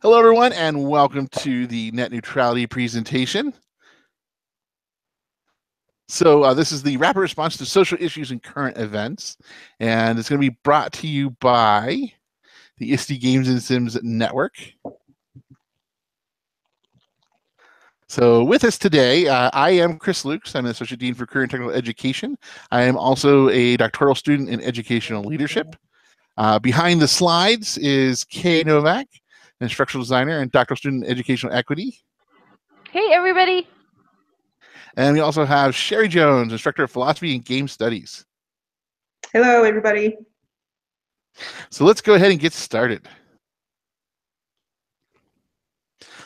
Hello, everyone, and welcome to the net neutrality presentation. So this is the rapid response to social issues and current events, and it's going to be brought to you by the ISTE Games and Sims Network. So with us today, I am Chris Luchs. I'm an Associate Dean for Career and Technical Education. I am also a doctoral student in educational leadership. Behind the slides is Kay Novak, an instructional designer and doctoral student in educational equity. Hey, everybody. And we also have Sherry Jones, instructor of philosophy and game studies. Hello, everybody. So let's go ahead and get started.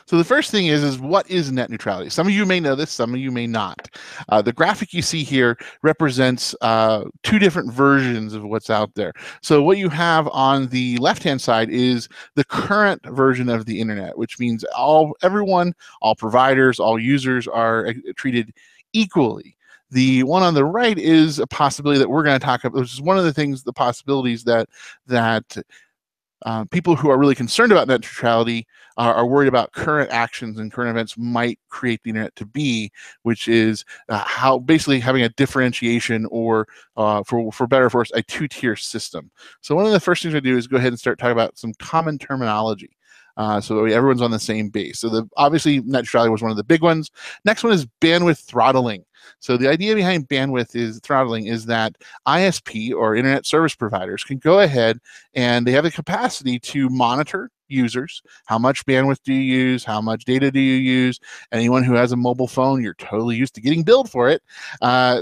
So the first thing is what is net neutrality? Some of you may know this, some of you may not. The graphic you see here represents two different versions of what's out there. So what you have on the left-hand side is the current version of the internet, which means everyone, all providers, all users are treated equally. The one on the right is a possibility that we're going to talk about, which is one of the things, the possibilities that people who are really concerned about net neutrality are worried about current actions and current events might create the internet to be, which is how basically having a differentiation or for better or for worse, a two-tier system. So one of the first things I do is go ahead and start talking about some common terminology. So that everyone's on the same base. So obviously net neutrality was one of the big ones. Next one is bandwidth throttling. So the idea behind bandwidth throttling is that ISP or internet service providers can go ahead and they have the capacity to monitor users. How much bandwidth do you use? How much data do you use? Anyone who has a mobile phone, you're totally used to getting billed for it.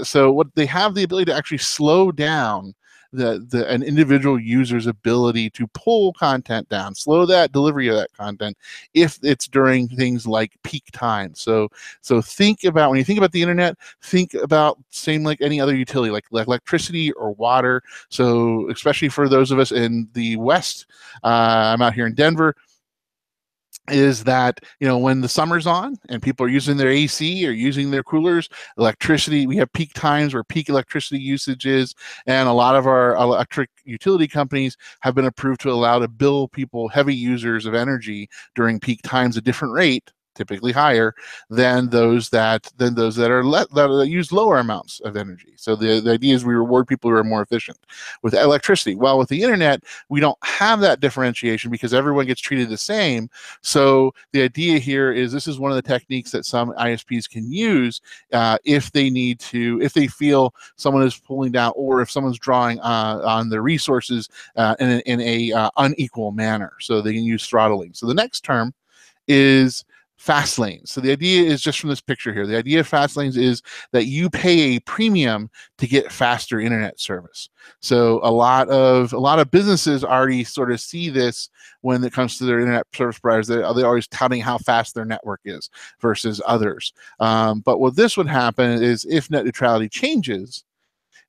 So what they have the ability to actually slow down an individual user's ability to pull content down, slow that delivery of that content if it's during things like peak time. So think about, when you think about the internet, think about same like any other utility, like electricity or water. So especially for those of us in the West, I'm out here in Denver, is that, when the summer's on and people are using their AC or using their coolers, electricity, we have peak times where peak electricity usage is, and a lot of our electric utility companies have been approved to allow to bill people, heavy users of energy during peak times, a different rate, typically higher than those that use lower amounts of energy. So the idea is we reward people who are more efficient. With electricity, well, with the internet, we don't have that differentiation because everyone gets treated the same. So the idea here is this is one of the techniques that some ISPs can use if they feel someone is pulling down or if someone's drawing on their resources in a unequal manner. So they can use throttling. So the next term is fast lanes. So the idea is just from this picture here. The idea of fast lanes is that you pay a premium to get faster internet service. So a lot of businesses already sort of see this when it comes to their internet service providers. They're always touting how fast their network is versus others. But what this would happen is if net neutrality changes,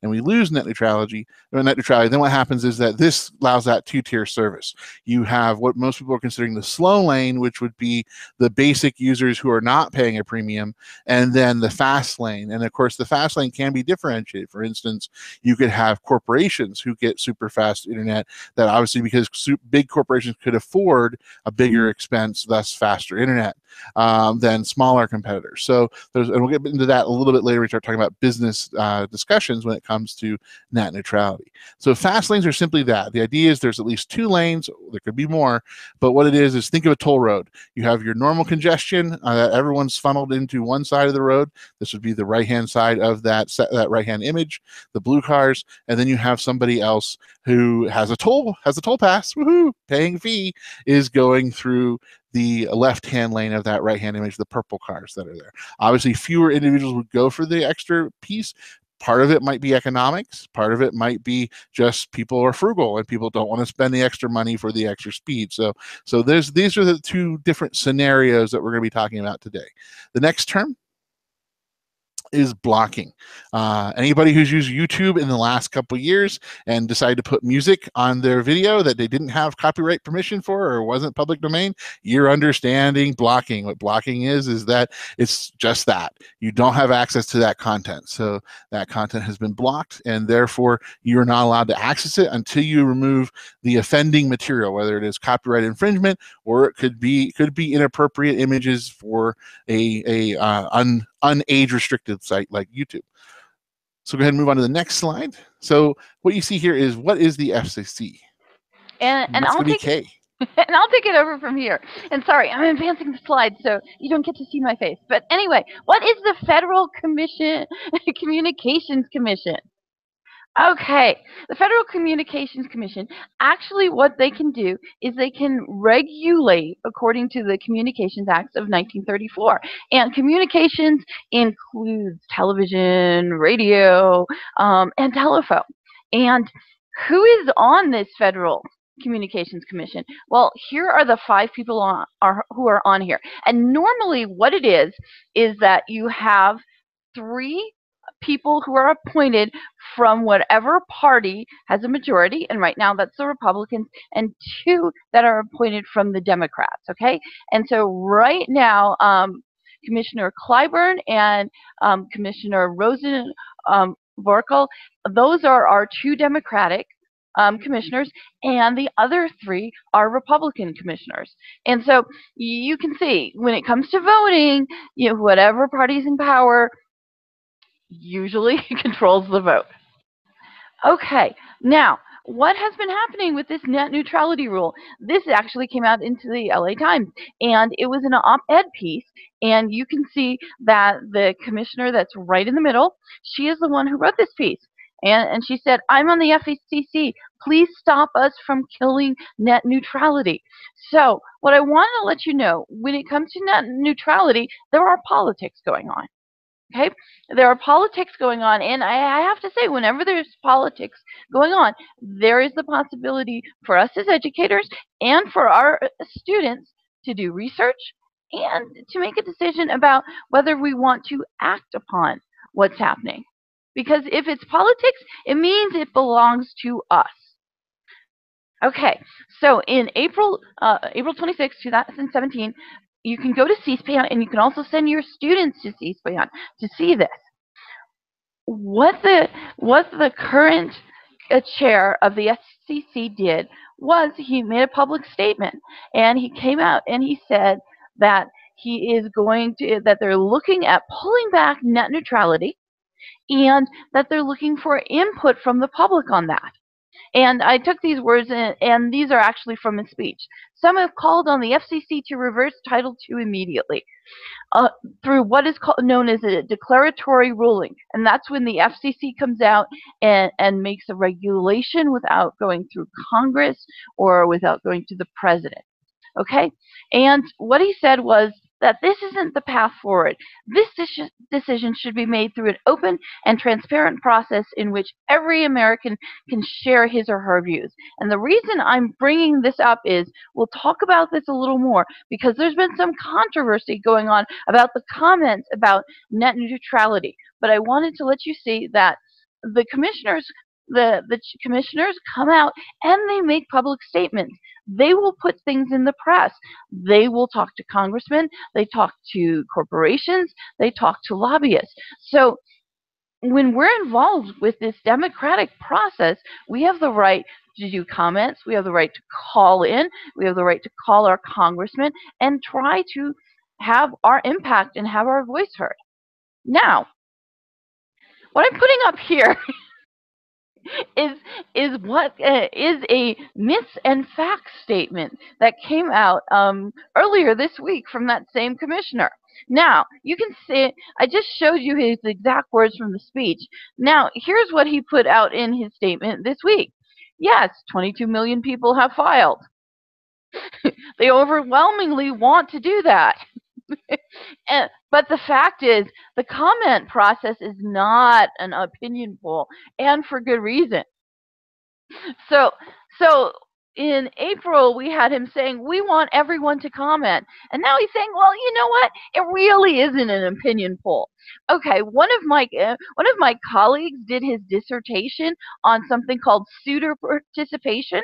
and we lose net neutrality, then what happens is that this allows that two-tier service. You have what most people are considering the slow lane, which would be the basic users who are not paying a premium, and then the fast lane. And of course, the fast lane can be differentiated. For instance, you could have corporations who get super fast internet that obviously, because big corporations could afford a bigger expense, thus faster internet than smaller competitors. So and we'll get into that a little bit later. We start talking about business discussions when it comes to net neutrality. So fast lanes are simply that. The idea is there's at least two lanes. There could be more, but what it is think of a toll road. You have your normal congestion that everyone's funneled into one side of the road. This would be the right-hand side of that right-hand image, the blue cars, and then you have somebody else who has a toll pass, woohoo, paying a fee, is going through the left-hand lane of that right-hand image, the purple cars that are there. Obviously, fewer individuals would go for the extra piece. Part of it might be economics. Part of it might be just people are frugal and people don't want to spend the extra money for the extra speed. So these are the two different scenarios that we're going to be talking about today. The next term is blocking. Anybody who's used YouTube in the last couple years and decided to put music on their video that they didn't have copyright permission for or wasn't public domain, you're understanding blocking. What blocking is that it's just that. You don't have access to that content. So that content has been blocked, and therefore you're not allowed to access it until you remove the offending material, whether it is copyright infringement or it could be inappropriate images for a unage restricted site like YouTube. So go ahead and move on to the next slide. So what you see here is, what is the FCC? And I'll take K. And I'll take it over from here. And sorry, I'm advancing the slides, so you don't get to see my face. But anyway, what is the Federal Communications Commission? Okay, the Federal Communications Commission, actually what they can do is they can regulate according to the Communications Act of 1934. And communications includes television, radio, and telephone. And who is on this Federal Communications Commission? Well, here are the 5 people who are on here. And normally what it is that you have 3 people who are appointed from whatever party has a majority, and right now that's the Republicans, and 2 that are appointed from the Democrats, okay? And so right now, Commissioner Clyburn and Commissioner Rosen Vorkel, those are our 2 Democratic commissioners, and the other 3 are Republican commissioners. And so you can see, when it comes to voting, you know, whatever party's in power usually controls the vote. Okay, now what has been happening with this net neutrality rule? This actually came out into the LA Times, and it was an op-ed piece, and you can see that the commissioner that's right in the middle, she is the one who wrote this piece. And she said, I'm on the FCC. Please stop us from killing net neutrality. So what I want to let you know, when it comes to net neutrality, there are politics going on. Okay, there are politics going on, and I have to say, whenever there's politics going on, there is the possibility for us as educators and for our students to do research and to make a decision about whether we want to act upon what's happening. Because if it's politics, it means it belongs to us. Okay, so in April 26, 2017, you can go to C-SPAN, and you can also send your students to C-SPAN to see this. What the current chair of the FCC did was he made a public statement, and he came out and he said that he is that they're looking at pulling back net neutrality, and that they're looking for input from the public on that. And I took these words, and these are actually from his speech. Some have called on the FCC to reverse Title II immediately through what is known as a declaratory ruling. And that's when the FCC comes out and makes a regulation without going through Congress or without going to the president. Okay? And what he said was that this isn't the path forward. This decision should be made through an open and transparent process in which every American can share his or her views. And the reason I'm bringing this up is we'll talk about this a little more, because there's been some controversy going on about the comments about net neutrality. But I wanted to let you see that the commissioners come out and they make public statements. They will put things in the press. They will talk to congressmen. They talk to corporations. They talk to lobbyists. So when we're involved with this democratic process, we have the right to do comments. We have the right to call in. We have the right to call our congressmen and try to have our impact and have our voice heard. Now, what I'm putting up here is what is a myths and facts statement that came out earlier this week from that same commissioner. Now, you can see, I just showed you his exact words from the speech. Now, here's what he put out in his statement this week. Yes, 22 million people have filed. They overwhelmingly want to do that. But the fact is, the comment process is not an opinion poll, and for good reason. So in April, we had him saying, we want everyone to comment. And now he's saying, well, you know what? It really isn't an opinion poll. Okay, one of my colleagues did his dissertation on something called pseudo-participation.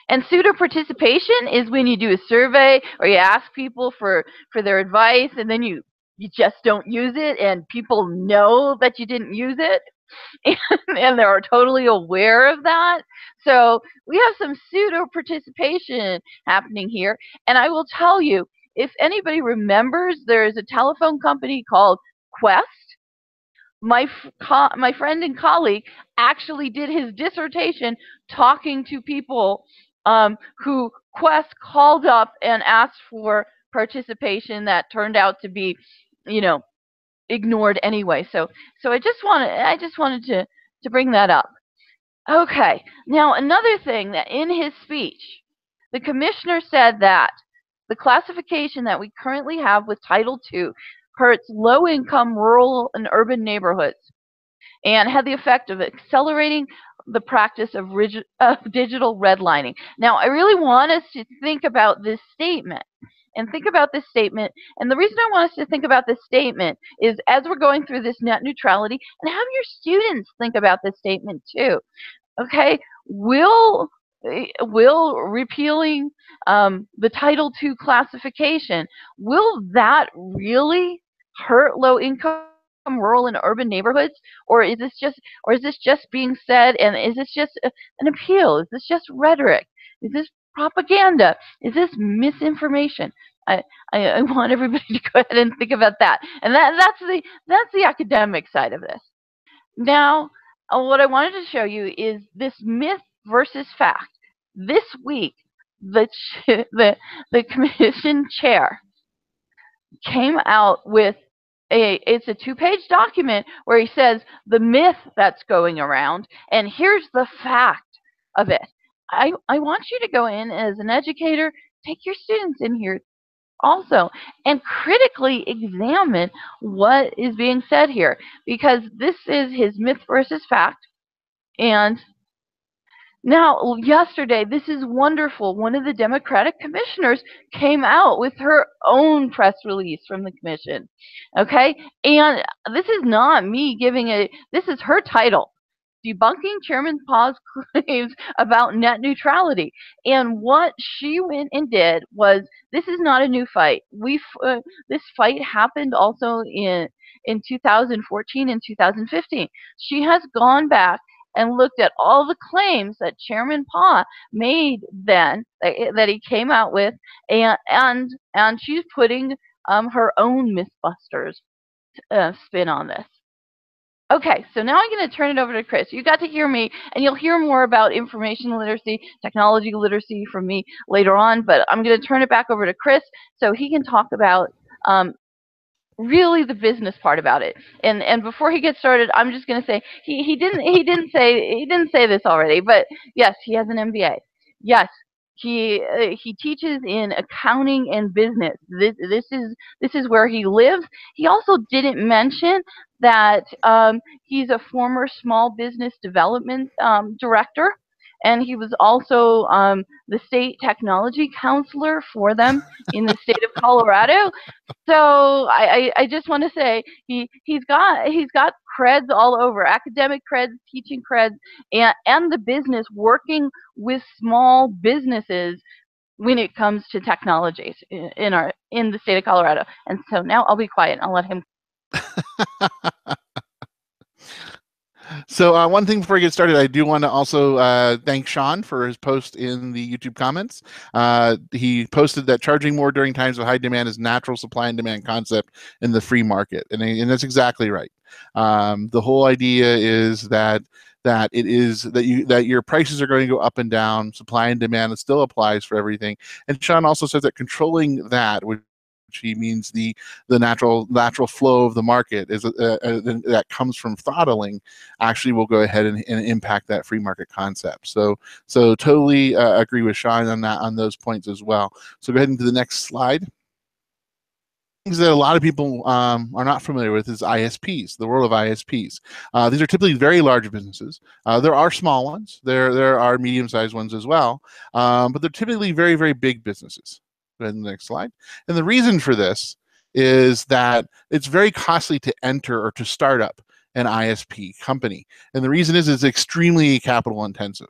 And pseudo-participation is when you do a survey or you ask people for their advice, and then you just don't use it, and people know that you didn't use it. And they're totally aware of that. So we have some pseudo participation happening here. And I will tell you, if anybody remembers, there's a telephone company called Quest. My friend and colleague actually did his dissertation talking to people who Quest called up and asked for participation that turned out to be, ignored anyway. So I just wanted to bring that up. Okay. Now another thing, that in his speech, the commissioner said that the classification that we currently have with Title II hurts low-income rural and urban neighborhoods and had the effect of accelerating the practice of digital redlining. Now, I really want us to think about this statement. And the reason I want us to think about this statement is as we're going through this net neutrality, and have your students think about this statement too. Okay, will repealing the Title II classification, will that really hurt low-income rural and urban neighborhoods, or is this just being said, and is this just an appeal? Is this just rhetoric? Is this propaganda? Is this misinformation? I want everybody to go ahead and think about that. And that's the academic side of this. Now, what I wanted to show you is this myth versus fact. This week, the commission chair came out with it's a 2-page document where he says the myth that's going around, and here's the fact of it. I want you to go in as an educator, take your students in here also, and critically examine what is being said here, because this is his myth versus fact. And now, yesterday, this is wonderful. One of the Democratic commissioners came out with her own press release from the commission. Okay? And this is not me giving this is her title. Debunking Chairman Pa's claims about net neutrality. And what she went and did was, this is not a new fight. This fight happened also in 2014 and 2015. She has gone back and looked at all the claims that Chairman Pa made then, that he came out with, and she's putting her own Mythbusters spin on this. Okay, so now I'm going to turn it over to Chris. You got to hear me, and you'll hear more about information literacy, technology literacy from me later on, but I'm going to turn it back over to Chris so he can talk about really the business part about it. And before he gets started, I'm just going to say he didn't say this already, but yes, he has an MBA. Yes, he teaches in accounting and business. This is where he lives. He also didn't mention that he's a former small business development director, and he was also the state technology counselor for them in the state of Colorado. So I just want to say he's got creds all over, academic creds, teaching creds, and the business, working with small businesses when it comes to technologies in the state of Colorado. And so now I'll be quiet and I'll let him. So one thing before we get started, I do want to also thank Sean for his post in the YouTube comments. He posted that charging more during times of high demand is natural supply and demand concept in the free market, and that's exactly right. The whole idea is that your prices are going to go up and down. Supply and demand, it still applies for everything. And Sean also says that controlling that, which he means the natural flow of the market is that comes from throttling, actually will go ahead and impact that free market concept. So totally agree with Sean on those points as well. So go ahead into the next slide. that a lot of people are not familiar with is ISPs, the world of ISPs. These are typically very large businesses. There are small ones. There are medium-sized ones as well, but they're typically very, very big businesses. Go ahead to the next slide. And the reason for this is that it's very costly to enter or to start up an ISP company. And the reason is it's extremely capital intensive.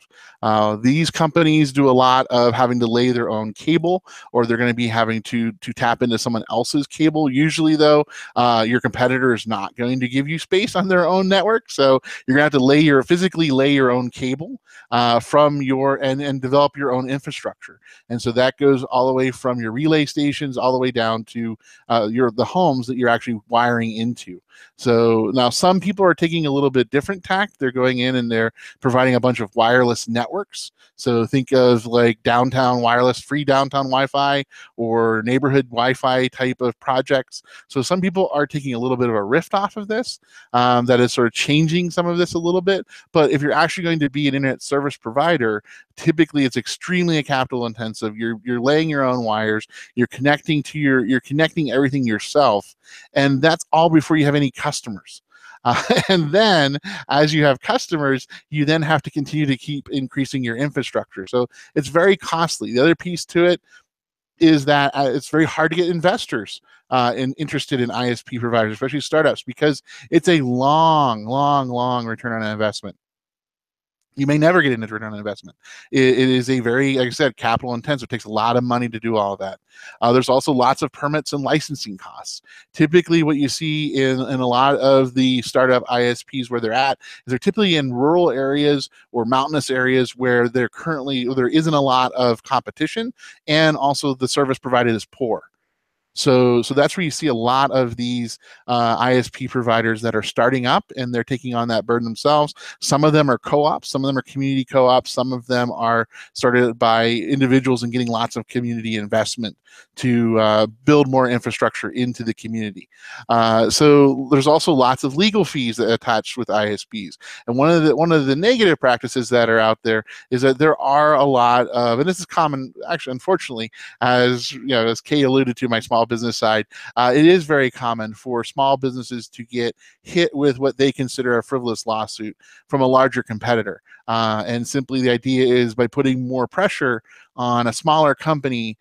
These companies do a lot of having to lay their own cable, or they're going to be having to tap into someone else's cable. Usually though, your competitor is not going to give you space on their own network. So you're going to have to physically lay your own cable from and develop your own infrastructure. And so that goes all the way from your relay stations all the way down to the homes that you're actually wiring into. So now some people are taking a little bit different tack. They're going in and they're providing a bunch of wireless networks. So think of like downtown wireless, free downtown Wi-Fi or neighborhood Wi-Fi type of projects. So some people are taking a little bit of a rift off of this. That is sort of changing some of this a little bit. But if you're actually going to be an internet service provider, typically it's extremely capital intensive. You're laying your own wires. You're connecting everything yourself, and that's all before you have any customers. And then as you have customers, you then have to continue to keep increasing your infrastructure. So it's very costly. The other piece to it is that it's very hard to get investors interested in ISP providers, especially startups, because it's a long return on investment. You may never get a return on investment. It is a very, like I said, capital intensive. It takes a lot of money to do all of that. There's also lots of permits and licensing costs. Typically what you see in a lot of the startup ISPs where they're at is they're typically in rural areas or mountainous areas where there isn't a lot of competition, and also the service provided is poor. So that's where you see a lot of these ISP providers that are starting up, and they're taking on that burden themselves. Some of them are co-ops, some of them are community co-ops, some of them are started by individuals and getting lots of community investment to build more infrastructure into the community. So there's also lots of legal fees that attach with ISPs. And one of the negative practices that are out there is that there are a lot of, and this is common, actually, unfortunately, as Kate alluded to, my small business side, it is very common for small businesses to get hit with what they consider a frivolous lawsuit from a larger competitor. And simply the idea is by putting more pressure on a smaller company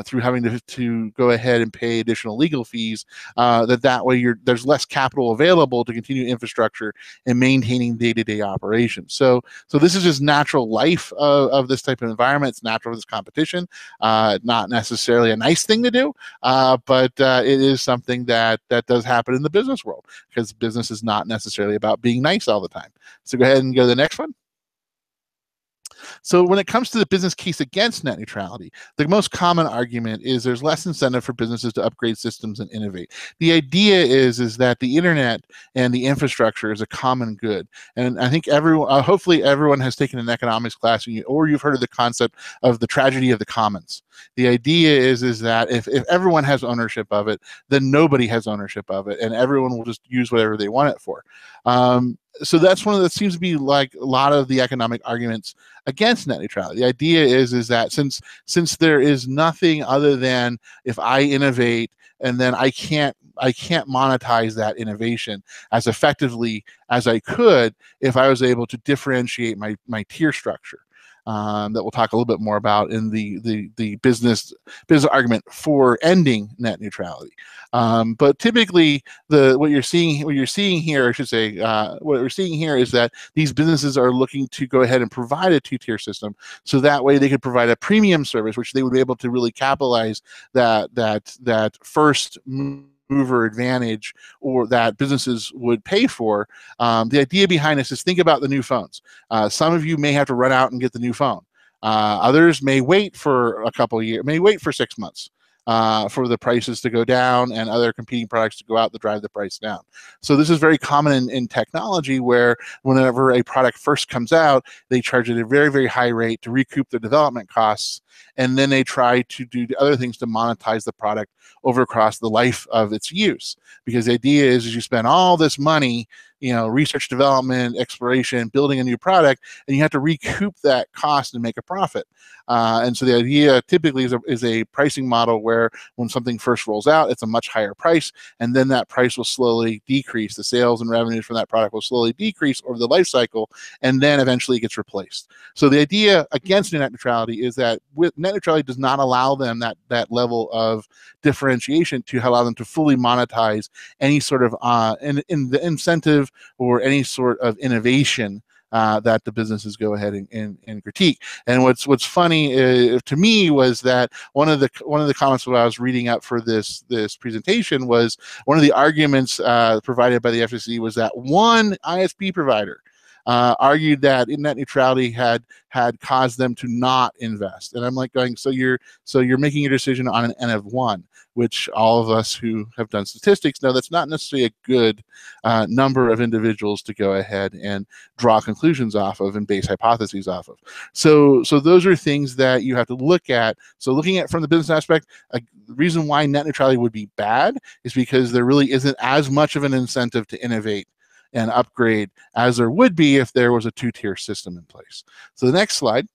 through having to go ahead and pay additional legal fees, that way there's less capital available to continue infrastructure and maintaining day-to-day operations. So this is just natural life of this type of environment. It's natural for this competition. Not necessarily a nice thing to do, but it is something that does happen in the business world, because business is not necessarily about being nice all the time. So go ahead and go to the next one. So when it comes to the business case against net neutrality, the most common argument is there's less incentive for businesses to upgrade systems and innovate. The idea is that the internet and the infrastructure is a common good. And I think hopefully everyone has taken an economics class, or you've heard of the concept of the tragedy of the commons. The idea is that if everyone has ownership of it, then nobody has ownership of it, and everyone will just use whatever they want it for. So that's one of the, seems to be like a lot of the economic arguments against net neutrality. The idea is that since there is nothing other than if I innovate and then I can't monetize that innovation as effectively as I could if I was able to differentiate my tier structure. That we'll talk a little bit more about in the business argument for ending net neutrality. But typically, what you're seeing here, I should say, what we're seeing here is that these businesses are looking to go ahead and provide a two-tier system, so that way they could provide a premium service, which they would be able to really capitalize that first mover advantage, or that businesses would pay for. The idea behind this is, think about the new phones. Some of you may have to run out and get the new phone. Others may wait for a couple of years, may wait for 6 months for the prices to go down and other competing products to go out to drive the price down. So this is very common in technology, where whenever a product first comes out, they charge it a very, very high rate to recoup their development costs, and then they try to do other things to monetize the product over across the life of its use. Because the idea is you spend all this money research, development, exploration, building a new product, and you have to recoup that cost and make a profit. And so the idea typically is a pricing model where when something first rolls out, it's a much higher price, and then that price will slowly decrease. The sales and revenues from that product will slowly decrease over the life cycle, and then eventually it gets replaced. So the idea against net neutrality is that with net neutrality does not allow them that level of differentiation to allow them to fully monetize any sort of in the incentive or any sort of innovation that the businesses go ahead and critique. And what's funny to me was that one of the comments that I was reading up for this presentation was one of the arguments provided by the FCC was that one ISP provider argued that net neutrality had caused them to not invest. And I'm like going, so you're making a decision on an N of 1, which all of us who have done statistics know that's not necessarily a good number of individuals to go ahead and draw conclusions off of and base hypotheses off of. So those are things that you have to look at. So looking at from the business aspect, the reason why net neutrality would be bad is because there really isn't as much of an incentive to innovate and upgrade as there would be if there was a two-tier system in place. So the next slide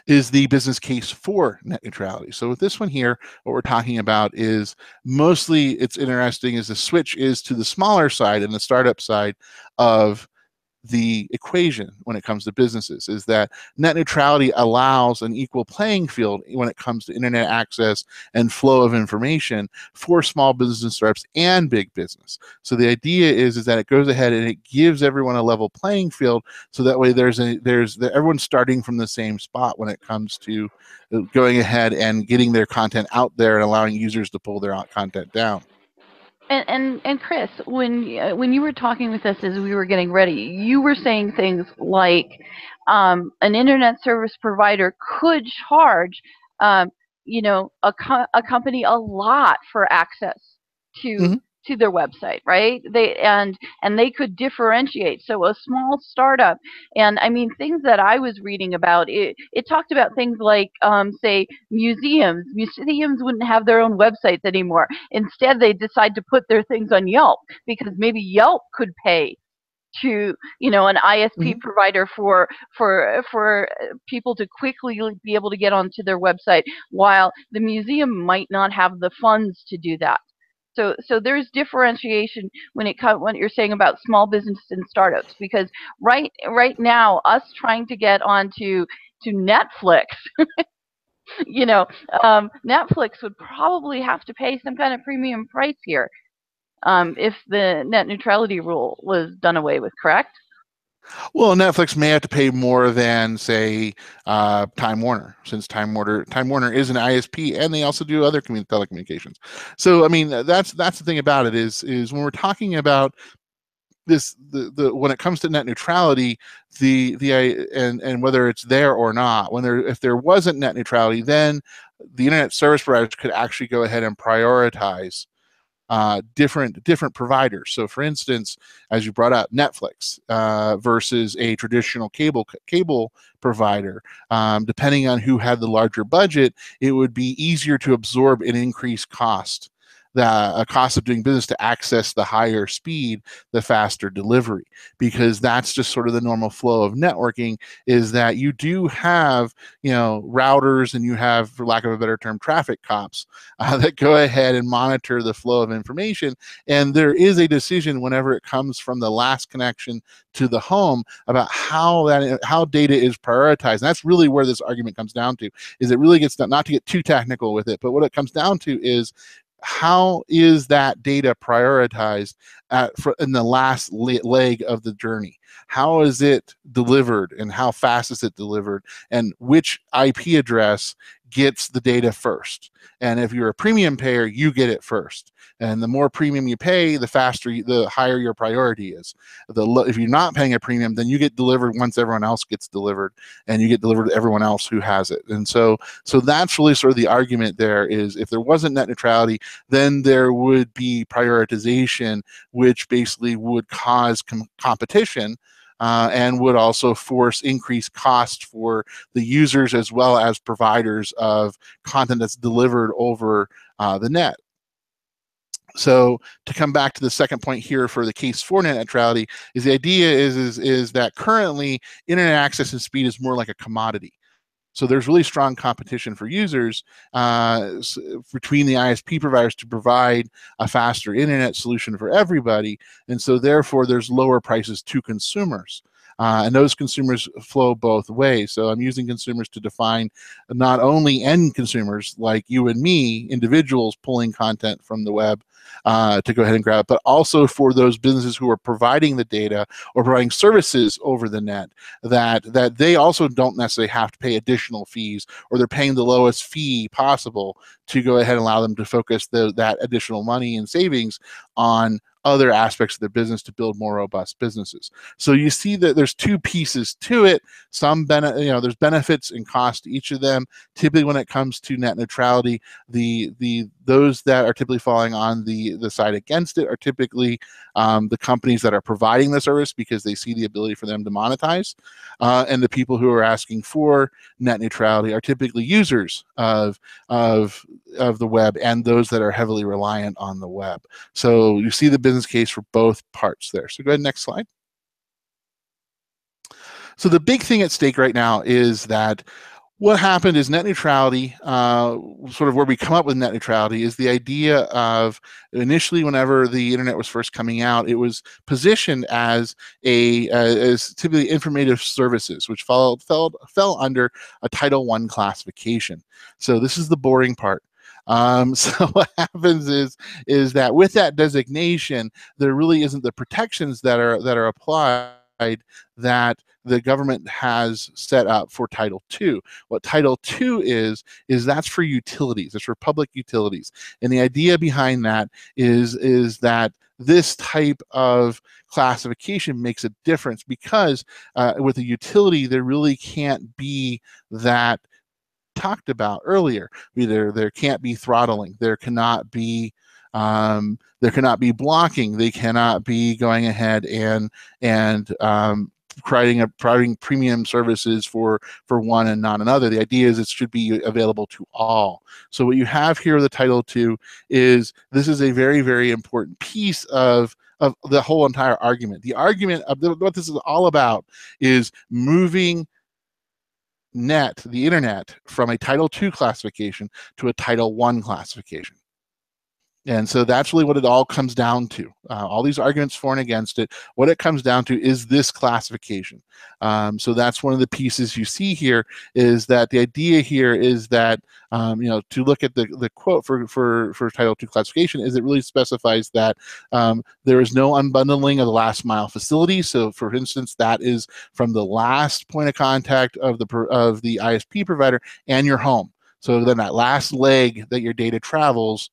is the business case for net neutrality. So with this one here, what we're talking about is mostly, it's interesting, is the switch is to the smaller side and the startup side of the equation when it comes to businesses, is that net neutrality allows an equal playing field when it comes to internet access and flow of information for small business startups and big business. So the idea is that it goes ahead and it gives everyone a level playing field, so that way everyone's starting from the same spot when it comes to going ahead and getting their content out there and allowing users to pull their content down. And Chris, when you were talking with us as we were getting ready, you were saying things like an internet service provider could charge a company a lot for access to their website, right? They could differentiate. So a small startup, and I mean things that I was reading about, it talked about things like say museums wouldn't have their own websites anymore. Instead, they decide to put their things on Yelp, because maybe Yelp could pay to an ISP provider for people to quickly be able to get onto their website, while the museum might not have the funds to do that. So there's differentiation when you're saying about small business and startups, because right now, us trying to get onto Netflix, Netflix would probably have to pay some kind of premium price here if the net neutrality rule was done away with, correct? Well, Netflix may have to pay more than, say, Time Warner, since Time Warner is an ISP, and they also do other telecommunications. So, I mean, that's the thing about it is when we're talking about this, when it comes to net neutrality, and whether it's there or not, if there wasn't net neutrality, then the internet service providers could actually go ahead and prioritize different providers. So for instance, as you brought up, Netflix versus a traditional cable provider, depending on who had the larger budget, it would be easier to absorb an increased cost, the cost of doing business, to access the higher speed, the faster delivery, because that's just sort of the normal flow of networking, is that you do have, routers, and you have, for lack of a better term, traffic cops that go ahead and monitor the flow of information. And there is a decision whenever it comes from the last connection to the home about how data is prioritized. And that's really where this argument comes down to, is it really gets not to get too technical with it, but what it comes down to is, how is that data prioritized in the last leg of the journey? How is it delivered, and how fast is it delivered, and which IP address gets the data first? And if you're a premium payer, you get it first. And the more premium you pay, the higher your priority is. If you're not paying a premium, then you get delivered once everyone else gets delivered, and you get delivered to everyone else who has it. And so that's really sort of the argument there, is if there wasn't net neutrality, then there would be prioritization, which basically would cause competition, and would also force increased cost for the users as well as providers of content that's delivered over the net. So to come back to the second point here for the case for net neutrality, is the idea is that currently internet access and speed is more like a commodity. So there's really strong competition for users between the ISP providers to provide a faster internet solution for everybody. And so therefore there's lower prices to consumers. And those consumers flow both ways. So I'm using consumers to define not only end consumers like you and me, individuals pulling content from the web to go ahead and grab, but also for those businesses who are providing the data or providing services over the net, that they also don't necessarily have to pay additional fees, or they're paying the lowest fee possible to go ahead and allow them to focus that additional money and savings on other aspects of their business to build more robust businesses. So you see that there's two pieces to it. There's benefits and cost to each of them. Typically, when it comes to net neutrality, those that are typically falling on the side against it are typically the companies that are providing the service because they see the ability for them to monetize, and the people who are asking for net neutrality are typically users of the web and those that are heavily reliant on the web. So you see the business case for both parts there. So go ahead, next slide. So the big thing at stake right now is that what happened is net neutrality, sort of where we come up with net neutrality, is the idea of initially whenever the internet was first coming out, it was positioned as as typically informative services, which fell under a Title I classification. So this is the boring part. So what happens is that with that designation, there really isn't the protections that are applied that the government has set up for Title II. What Title II is that's for utilities. It's for public utilities. And the idea behind that is that this type of classification makes a difference because with a utility, there really can't be that talked about earlier. There can't be throttling. There cannot be blocking. They cannot be going ahead and providing premium services for one and not another. The idea is it should be available to all. So what you have here with the Title II is this is a very, very important piece of the whole entire argument. The argument of what this is all about is moving the internet, from a Title II classification to a Title I classification. And so that's really what it all comes down to. All these arguments for and against it, what it comes down to is this classification. So that's one of the pieces you see here, is that the idea here is that, to look at the quote for Title II classification, is it really specifies that there is no unbundling of the last mile facility. So for instance, that is from the last point of contact of the ISP provider and your home. So then that last leg that your data travels,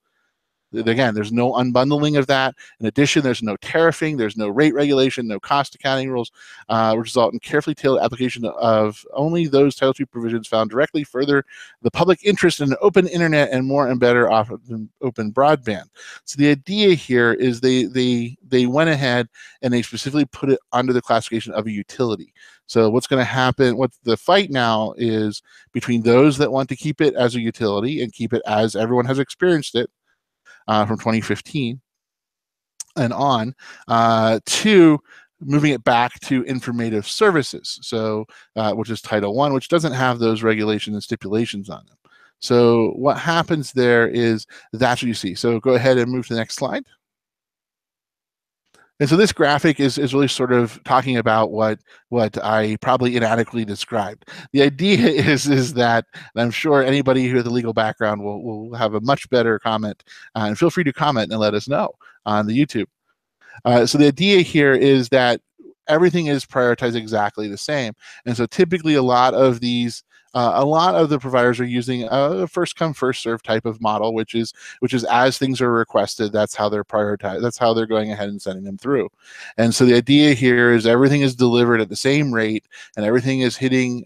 again, there's no unbundling of that. In addition, there's no tariffing, there's no rate regulation, no cost accounting rules, which result in carefully tailored application of only those Title II provisions found directly further the public interest in an open internet and more and better open broadband. So the idea here is they went ahead and they specifically put it under the classification of a utility. So what's going to happen, what the fight now is between those that want to keep it as a utility and keep it as everyone has experienced it, from 2015 and on, to moving it back to informative services, so which is Title I, which doesn't have those regulations and stipulations on them. So what happens there is that's what you see. So go ahead and move to the next slide. And so this graphic is really sort of talking about what I probably inadequately described. The idea is that, and I'm sure anybody who has a legal background will have a much better comment, and feel free to comment and let us know on the YouTube. So the idea here is that everything is prioritized exactly the same. And so typically a lot of the providers are using a first come first serve type of model, which is as things are requested, that's how they're prioritized. That's how they're going ahead and sending them through. And so the idea here is everything is delivered at the same rate, and everything is hitting.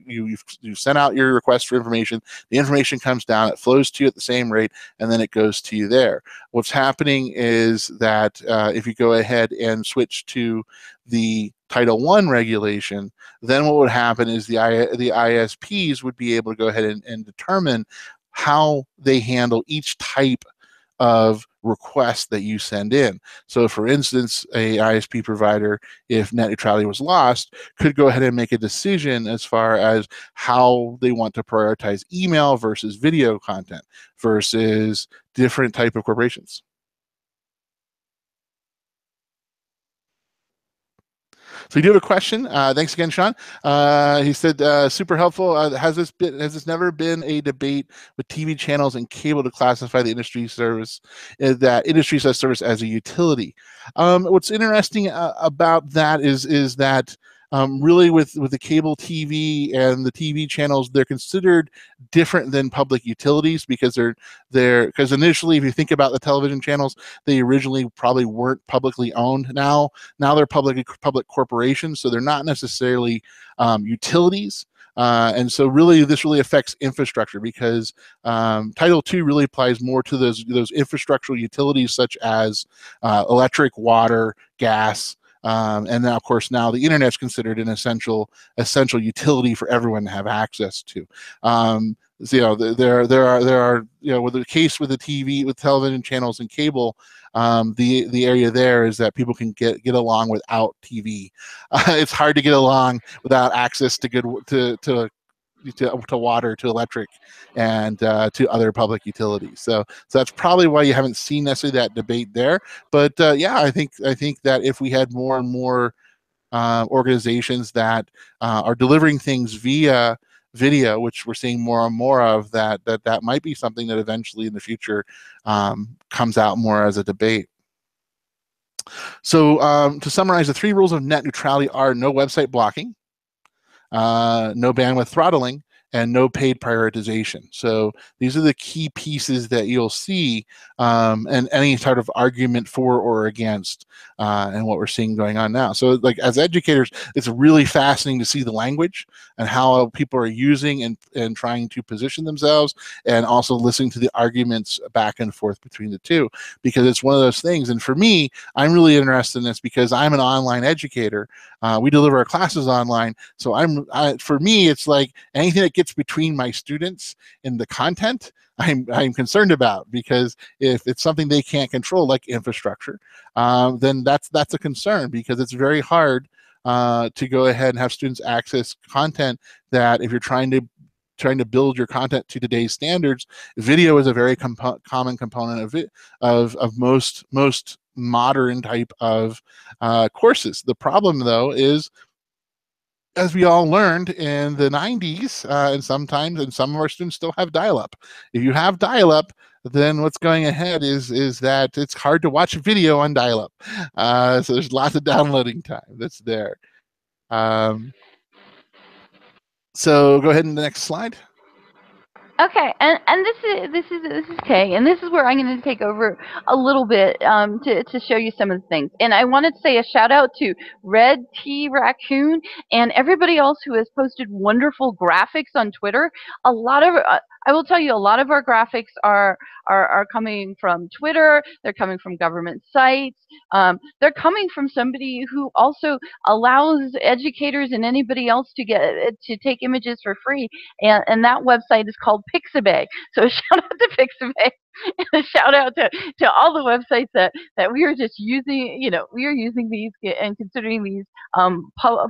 You sent out your request for information. The information comes down. It flows to you at the same rate, and then it goes to you there. What's happening is that if you go ahead and switch to the Title I regulation, then what would happen is the ISPs would be able to go ahead and determine how they handle each type of request that you send in. So for instance, a ISP provider, if net neutrality was lost, could go ahead and make a decision as far as how they want to prioritize email versus video content versus different type of corporations. So you do have a question. Thanks again, Sean. He said, super helpful. Has this never been a debate with TV channels and cable to classify the industry service, that industry service as a utility? What's interesting about that is that really with the cable TV and the TV channels, they're considered different than public utilities because because initially, if you think about the television channels, they originally probably weren't publicly owned. Now they're public corporations, so they're not necessarily utilities. And so really, this really affects infrastructure because Title II really applies more to those infrastructural utilities such as electric, water, gas, and now, of course, now the internet's considered an essential utility for everyone to have access to. So, there are with the case with the TV, with television channels and cable, the area there is that people can get along without TV. It's hard to get along without access to to water, to electric, and to other public utilities. So that's probably why you haven't seen necessarily that debate there. But yeah, I think that if we had more and more organizations that are delivering things via video, which we're seeing more and more of, that might be something that eventually in the future comes out more as a debate. So to summarize, the 3 rules of net neutrality are no website blocking, no bandwidth throttling, and no paid prioritization. So these are the key pieces that you'll see, and any sort of argument for or against, and what we're seeing going on now. So like as educators, it's really fascinating to see the language and how people are using and trying to position themselves, and also listening to the arguments back and forth between the two, because it's one of those things. And for me, I'm really interested in this because I'm an online educator. We deliver our classes online. So for me, it's like anything that gets between my students and the content, I'm concerned about, because if it's something they can't control, like infrastructure, then that's a concern, because it's very hard to go ahead and have students access content that, if you're trying to build your content to today's standards, video is a very common component of most modern type of courses. The problem, though, is, as we all learned in the 90s, and some of our students still have dial-up. If you have dial-up, then what's going ahead is that it's hard to watch video on dial-up. So there's lots of downloading time that's there. So go ahead and the next slide. Okay, and this is Kay, and this is where I'm going to take over a little bit to show you some of the things. And I wanted to say a shout out to Red T Raccoon and everybody else who has posted wonderful graphics on Twitter. A lot of I will tell you, a lot of our graphics are coming from Twitter. They're coming from government sites. They're coming from somebody who also allows educators and anybody else to take images for free, and that website is called Pixabay. So shout out to Pixabay. And a shout out to all the websites that we are just using. We are using these and considering these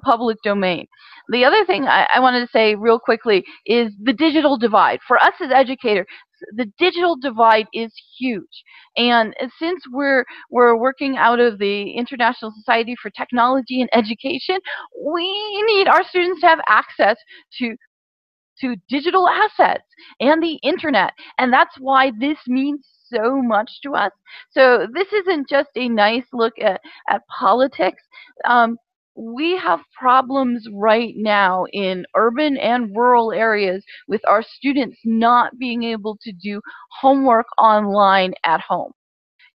public domain. The other thing I wanted to say real quickly is the digital divide. For us as educators, the digital divide is huge. And since we're working out of the International Society for Technology and Education, we need our students to have access to digital assets and the internet. And that's why this means so much to us. So this isn't just a nice look at politics. We have problems right now in urban and rural areas with our students not being able to do homework online at home.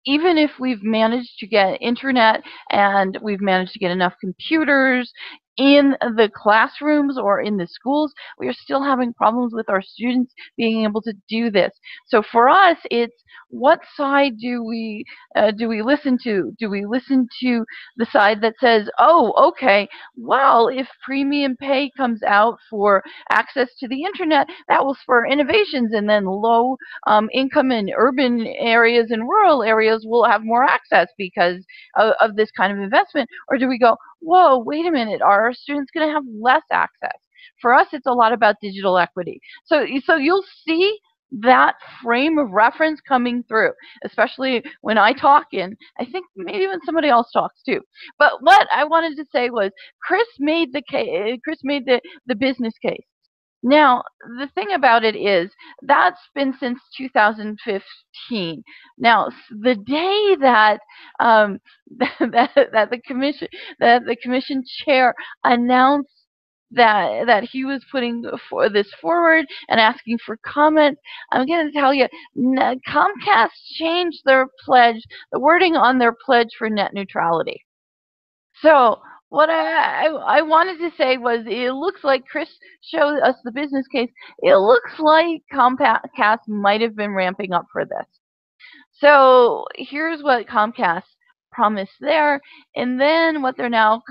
Even if we've managed to get internet and we've managed to get enough computers, in the classrooms or in the schools, we are still having problems with our students being able to do this. So for us, it's what side do we listen to? Do we listen to the side that says, oh, okay, well, if premium pay comes out for access to the internet, that will spur innovations, and then low income in urban areas and rural areas will have more access because of this kind of investment? Or do we go, whoa, wait a minute, are our students going to have less access? For us, it's a lot about digital equity. So you'll see that frame of reference coming through, especially when I talk, and I think maybe when somebody else talks too. But what I wanted to say was Chris made the business case. Now, the thing about it is that's been since 2015. Now, the day that that the commission chair announced that he was putting this forward and asking for comment, I'm going to tell you, Comcast changed their pledge, the wording on their pledge for net neutrality. So what I wanted to say was, it looks like Chris showed us the business case. It looks like Comcast might have been ramping up for this. So here's what Comcast promised there, and then what they're now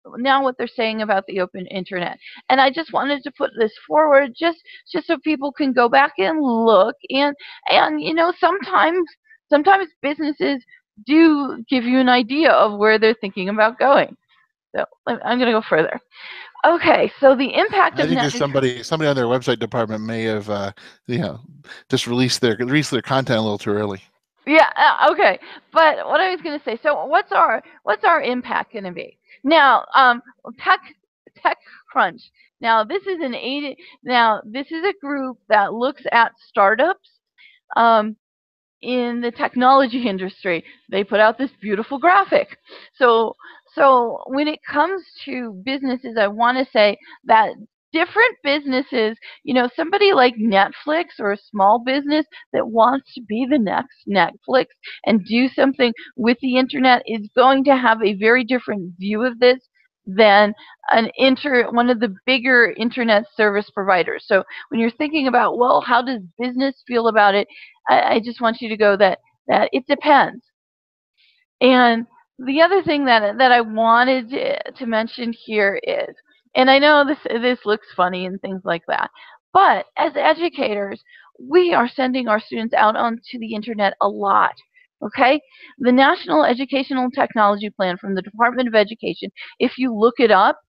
what they're saying about the open internet. And I just wanted to put this forward just so people can go back and look, and you know, sometimes businesses do give you an idea of where they're thinking about going. So I'm going to go further. Okay, so the impact of I think net there's somebody on their website department may have just released their content a little too early. Yeah, okay. But what I was going to say, so what's our impact going to be? Now, TechCrunch. Now, this is a group that looks at startups in the technology industry. They put out this beautiful graphic. So when it comes to businesses, I want to say that different businesses, you know, somebody like Netflix or a small business that wants to be the next Netflix and do something with the internet is going to have a very different view of this than one of the bigger internet service providers. So when you're thinking about, well, how does business feel about it, I just want you to go that it depends. And the other thing that I wanted to mention here is, and I know this looks funny and things like that, but as educators, we are sending our students out onto the internet a lot. Okay? The National Educational Technology Plan from the Department of Education, if you look it up,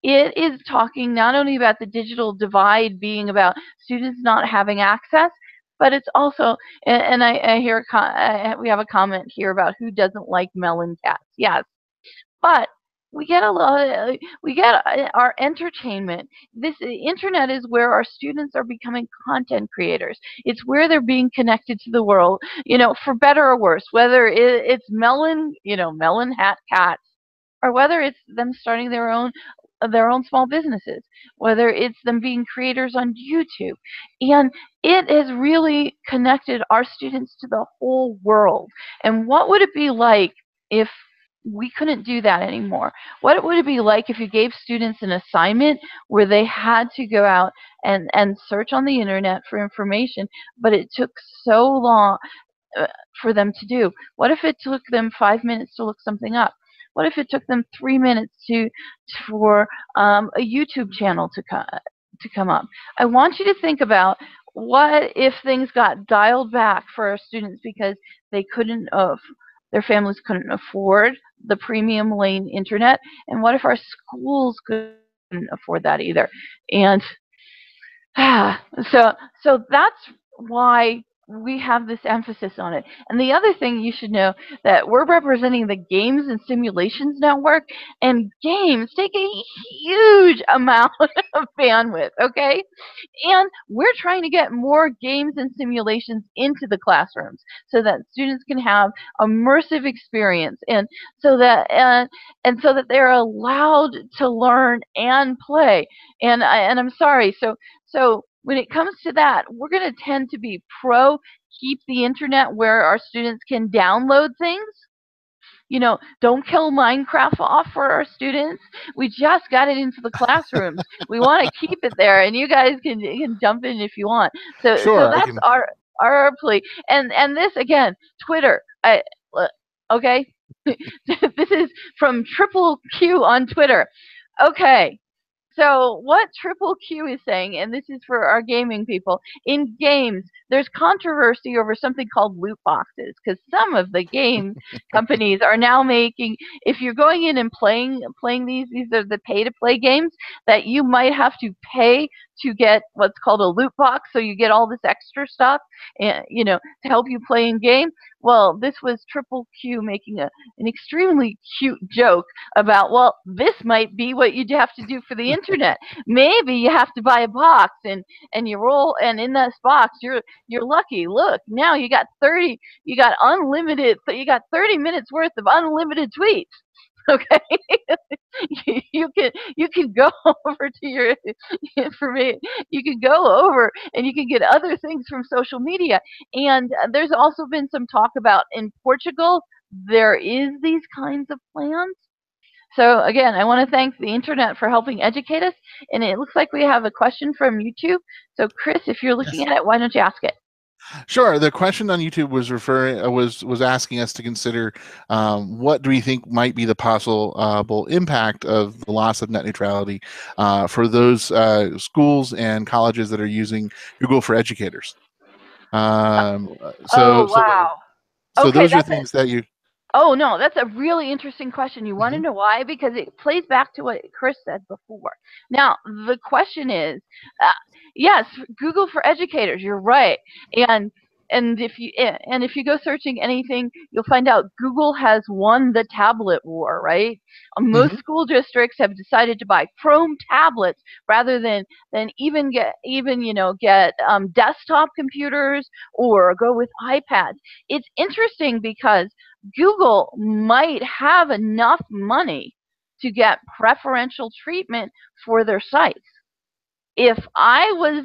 it is talking not only about the digital divide being about students not having access, but it's also, and I hear we have a comment here about who doesn't like melon cats. Yes, but we get our entertainment. This internet is where our students are becoming content creators. It's where they're being connected to the world, you know, for better or worse, whether it's melon hat cats, or whether it's them starting their own small businesses, whether it's them being creators on YouTube. And it has really connected our students to the whole world. And what would it be like if we couldn't do that anymore? What would it be like if you gave students an assignment where they had to go out and search on the internet for information, but it took so long for them to do? What if it took them 5 minutes to look something up? What if it took them 3 minutes for a YouTube channel to come up? I want you to think about, what if things got dialed back for our students because their families couldn't afford the premium lane internet, and what if our schools couldn't afford that either? And so that's why we have this emphasis on it. And the other thing you should know, that we're representing the Games and Simulations Network, and games take a huge amount of bandwidth, okay? And we're trying to get more games and simulations into the classrooms so that students can have immersive experience, and so that they're allowed to learn and play. And I'm sorry, so when it comes to that, we're going to tend to be pro keep the internet where our students can download things. don't kill Minecraft off for our students. We just got it into the classrooms. We want to keep it there, and you guys can jump in if you want. So Sure, I that's can. our plea. And this again, Twitter. Okay, this is from Triple Q on Twitter. Okay, so what Triple Q is saying, and this is for our gaming people, in games, there's controversy over something called loot boxes, because some of the game companies are now making, if you're going in and playing these are the pay-to-play games, that you might have to pay to get what's called a loot box, so you get all this extra stuff, and to help you play in game. Well, this was Triple Q making an extremely cute joke about, well, this might be what you'd have to do for the internet. Maybe you have to buy a box, and you roll, and in this box you're lucky. Look, now you got 30 minutes worth of unlimited tweets. Okay. You can go over to your information. You can go over and you can get other things from social media. And there's also been some talk about in Portugal there is these kinds of plans. So again, I want to thank the internet for helping educate us. And it looks like we have a question from YouTube. So Chris, if you're looking Yes. at it, why don't you ask it? Sure. The question on YouTube was was asking us to consider what do we think might be the possible impact of the loss of net neutrality for those schools and colleges that are using Google for Educators. Oh, So wow. so Okay, those are things that you. oh no, that's a really interesting question. You want to Mhm. know why? Because it plays back to what Chris said before. Now, the question is, yes, Google for Educators. You're right, and if you go searching anything, you'll find out Google has won the tablet war. Right? Most Mhm. school districts have decided to buy Chrome tablets rather than get desktop computers or go with iPads. It's interesting because Google might have enough money to get preferential treatment for their sites. If I was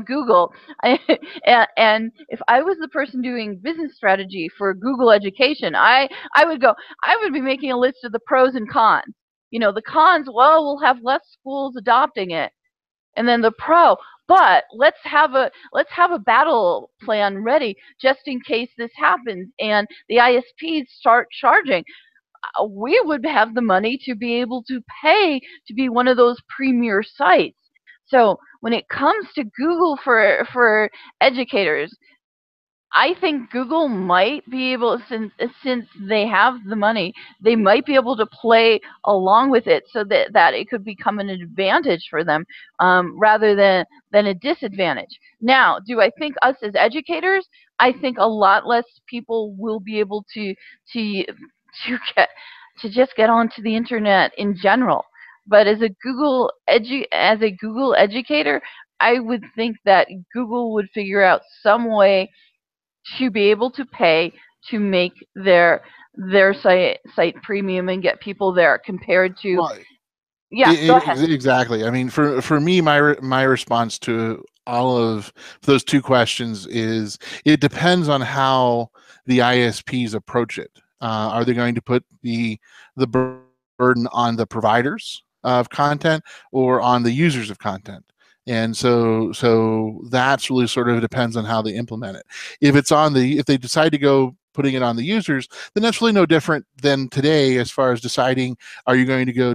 Google, and if I was the person doing business strategy for Google Education, I would be making a list of the pros and cons. The cons, well, we'll have less schools adopting it, and then the pro, but let's have a battle plan ready just in case this happens and the ISPs start charging. We would have the money to be able to pay to be one of those premier sites. So when it comes to Google for educators, I think Google might be able, since they have the money, they might be able to play along with it so that it could become an advantage for them, rather than a disadvantage. Now, do I think us as educators? I think a lot less people will be able to get to just get onto the internet in general. But as a Google educator, I would think that Google would figure out some way to be able to pay to make their site premium and get people there compared to. Well, Yeah, go ahead. exactly. I mean, for me, my response to all of those two questions is it depends on how the ISPs approach it. Are they going to put the burden on the providers of content or on the users of content? And so that's really sort of depends on how they implement it. If they decide to go putting it on the users, then that's really no different than today as far as deciding are you going to go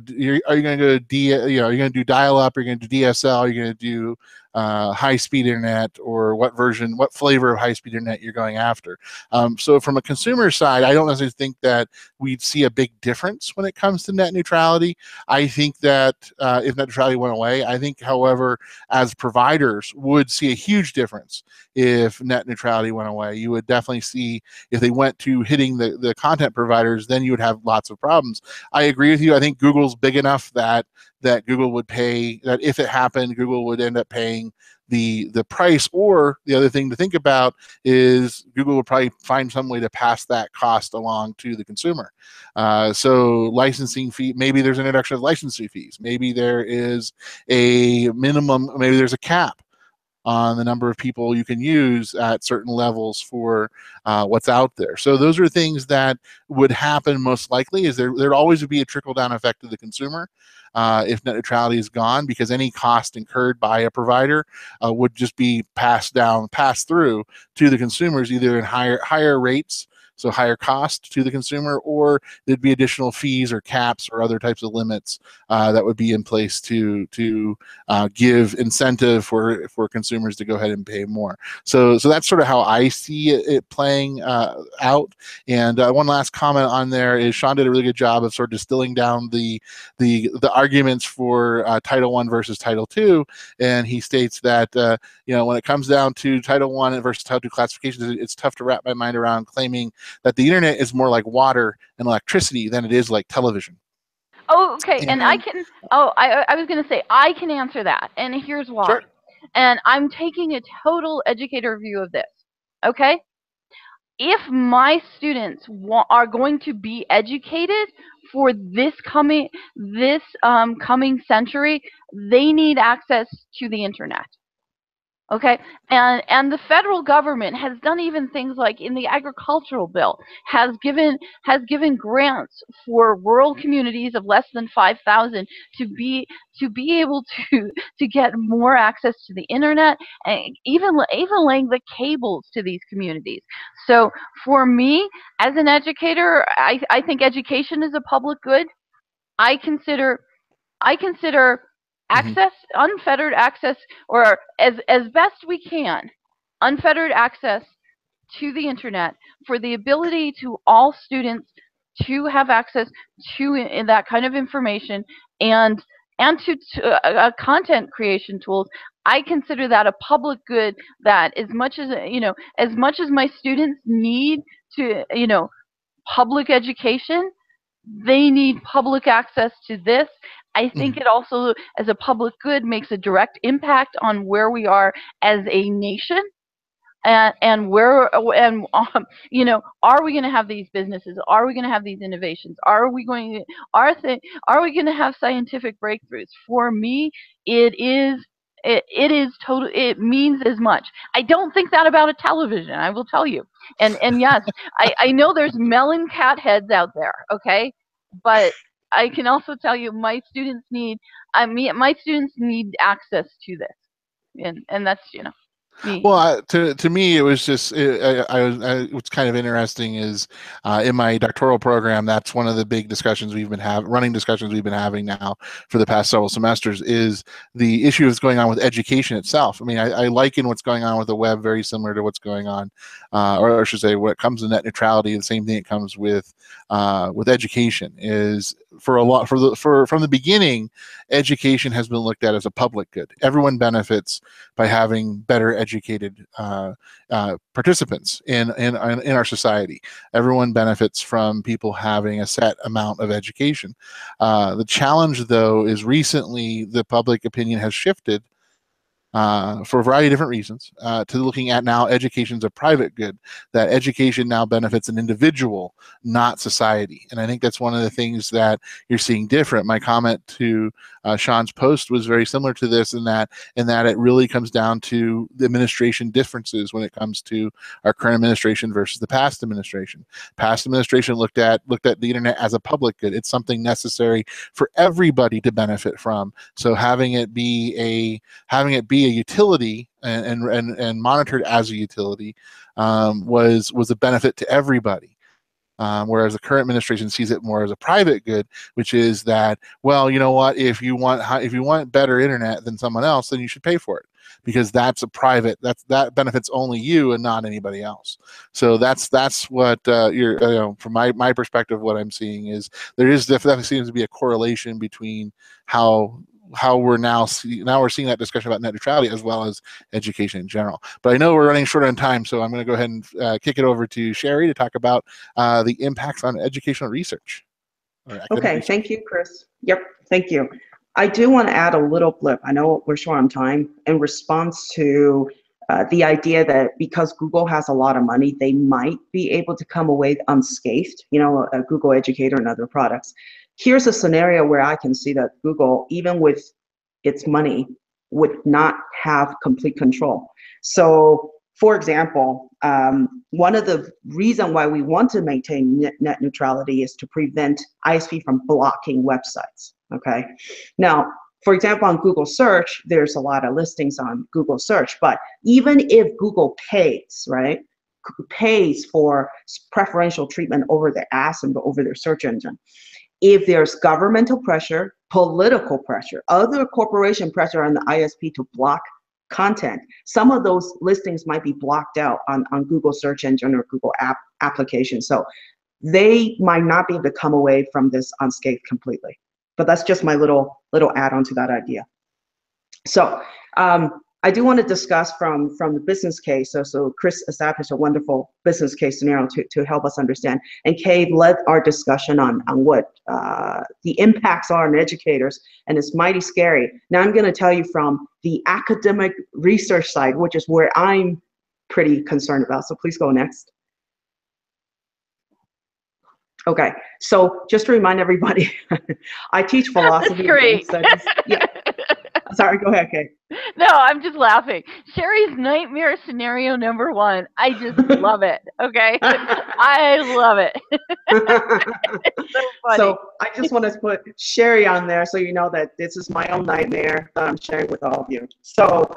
are you going to do dial up, are you going to do DSL, are you going to do high speed internet, or what flavor of high speed internet you're going after. So from a consumer side, I don't necessarily think that we'd see a big difference when it comes to net neutrality. I think that if net neutrality went away, I think, however, as providers would see a huge difference if net neutrality went away. You would definitely see, if they went to hitting the content providers, then you would have lots of problems. I agree with you. I think Google's big enough that Google would pay, that if it happened, Google would end up paying the price. Or the other thing to think about is Google would probably find some way to pass that cost along to the consumer. So licensing fee, maybe there's an introduction of licensing fees. Maybe there is a minimum, maybe there's a cap on the number of people you can use at certain levels for what's out there. So those are things that would happen most likely. Is there always would be a trickle-down effect to the consumer if net neutrality is gone, because any cost incurred by a provider would just be passed through to the consumers, either in higher rates, so higher cost to the consumer, or there'd be additional fees or caps or other types of limits that would be in place to give incentive for consumers to go ahead and pay more. So that's sort of how I see it playing out. And one last comment on there is Sean did a really good job of sort of distilling down the arguments for Title I versus Title II, and he states that when it comes down to Title I versus Title II classifications, it's tough to wrap my mind around claiming that the internet is more like water and electricity than it is like television. Oh, okay. And I can, I was going to say, I can answer that. And here's why. Sure. And I'm taking a total educator view of this. Okay? If my students are going to be educated for this coming century, they need access to the internet. Okay, and the federal government has done even things like in the agricultural bill has given grants for rural communities of less than 5,000 to be able to get more access to the internet, and even laying the cables to these communities. So for me as an educator, I think education is a public good. I consider access, unfettered access, or as best we can, unfettered access to the internet for the ability to all students to have access to that kind of information and to content creation tools. I consider that a public good, that as much as my students need to public education, they need public access to this. I think it also, as a public good, makes a direct impact on where we are as a nation, and where are we going to have these businesses? Are we going to have these innovations? Are we going to have scientific breakthroughs? For me, it means as much. I don't think that about a television, I will tell you. And yes, I know there's melon cat heads out there, okay? But I can also tell you my students need access to this. And that's, me. Well, to me, it was just what's kind of interesting is in my doctoral program, that's one of the big discussions we've been running discussions we've been having now for the past several semesters, is the issue that's going on with education itself. I mean, I liken what's going on with the web very similar to what's going on, or I should say, when it comes to net neutrality, the same thing it comes with education is from the beginning, education has been looked at as a public good. Everyone benefits by having better educated participants in our society. Everyone benefits from people having a set amount of education. The challenge, though, is recently the public opinion has shifted for a variety of different reasons, to looking at now education as a private good, that education now benefits an individual, not society. And I think that's one of the things that you're seeing different. My comment to Sean's post was very similar to this, in that it really comes down to the administration differences when it comes to our current administration versus the past administration. Past administration looked at the internet as a public good. It's something necessary for everybody to benefit from. So having it be a utility and monitored as a utility was a benefit to everybody. Whereas the current administration sees it more as a private good, which is that, well, you know what, if you want better internet than someone else, then you should pay for it, because that's a private, that benefits only you and not anybody else. So that's what from my perspective, what I'm seeing is there definitely seems to be a correlation between how we're now seeing that discussion about net neutrality as well as education in general. But I know we're running short on time, so I'm going to go ahead and kick it over to Sherry to talk about the impacts on educational research. Okay, thank you, Chris. Yep, thank you. I do want to add a little blip. I know we're short on time, in response to the idea that because Google has a lot of money, they might be able to come away unscathed, Google Educator and other products. Here's a scenario where I can see that Google, even with its money, would not have complete control. So, for example, one of the reasons why we want to maintain net neutrality is to prevent ISP from blocking websites, okay? Now, for example, on Google search, there's a lot of listings on Google search, but even if Google pays, right, pays for preferential treatment over the ads and over their search engine, if there's governmental pressure, political pressure, other corporation pressure on the ISP to block content, some of those listings might be blocked out on Google search engine or Google application. So they might not be able to come away from this unscathed completely. But that's just my little add-on to that idea. So I do want to discuss from the business case. So Chris established a wonderful business case scenario to help us understand. And Kay led our discussion on what the impacts are on educators, and it's mighty scary. Now I'm going to tell you from the academic research side, which is where I'm pretty concerned about. So please go next. Okay, so just to remind everybody, I teach philosophy and game studies. Yeah. Sorry, go ahead, Kay. No, I'm just laughing. Sherry's nightmare scenario number 1. I just love it. Okay, I love it. It's so funny. So I just want to put Sherry on there so you know that this is my own nightmare that I'm sharing with all of you. So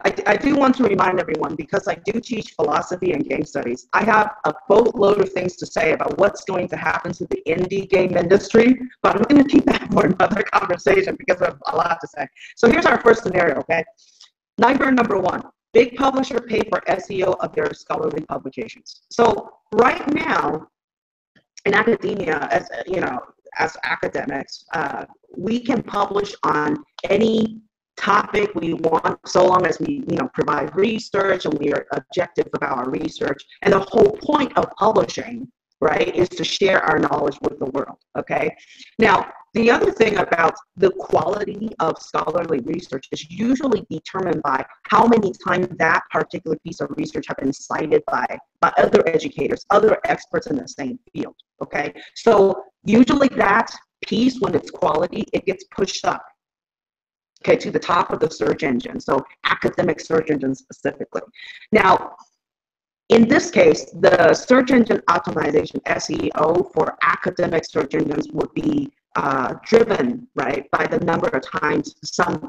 I do want to remind everyone, because I do teach philosophy and game studies, I have a boatload of things to say about what's going to happen to the indie game industry, but I'm going to keep that for another conversation because I have a lot to say. So here's our first scenario, okay? Nightmare number 1, big publisher pay for SEO of their scholarly publications. So right now, in academia, as you know, as academics, we can publish on any topic we want, so long as we provide research and we are objective about our research. And the whole point of publishing, right, is to share our knowledge with the world. Okay, now the other thing about the quality of scholarly research is usually determined by how many times that particular piece of research have been cited by other educators, other experts in the same field. Okay, so usually that piece, when it's quality, it gets pushed up, okay, to the top of the search engine, so academic search engines specifically. Now, in this case, the search engine optimization, SEO, for academic search engines would be driven, right, by the number of times some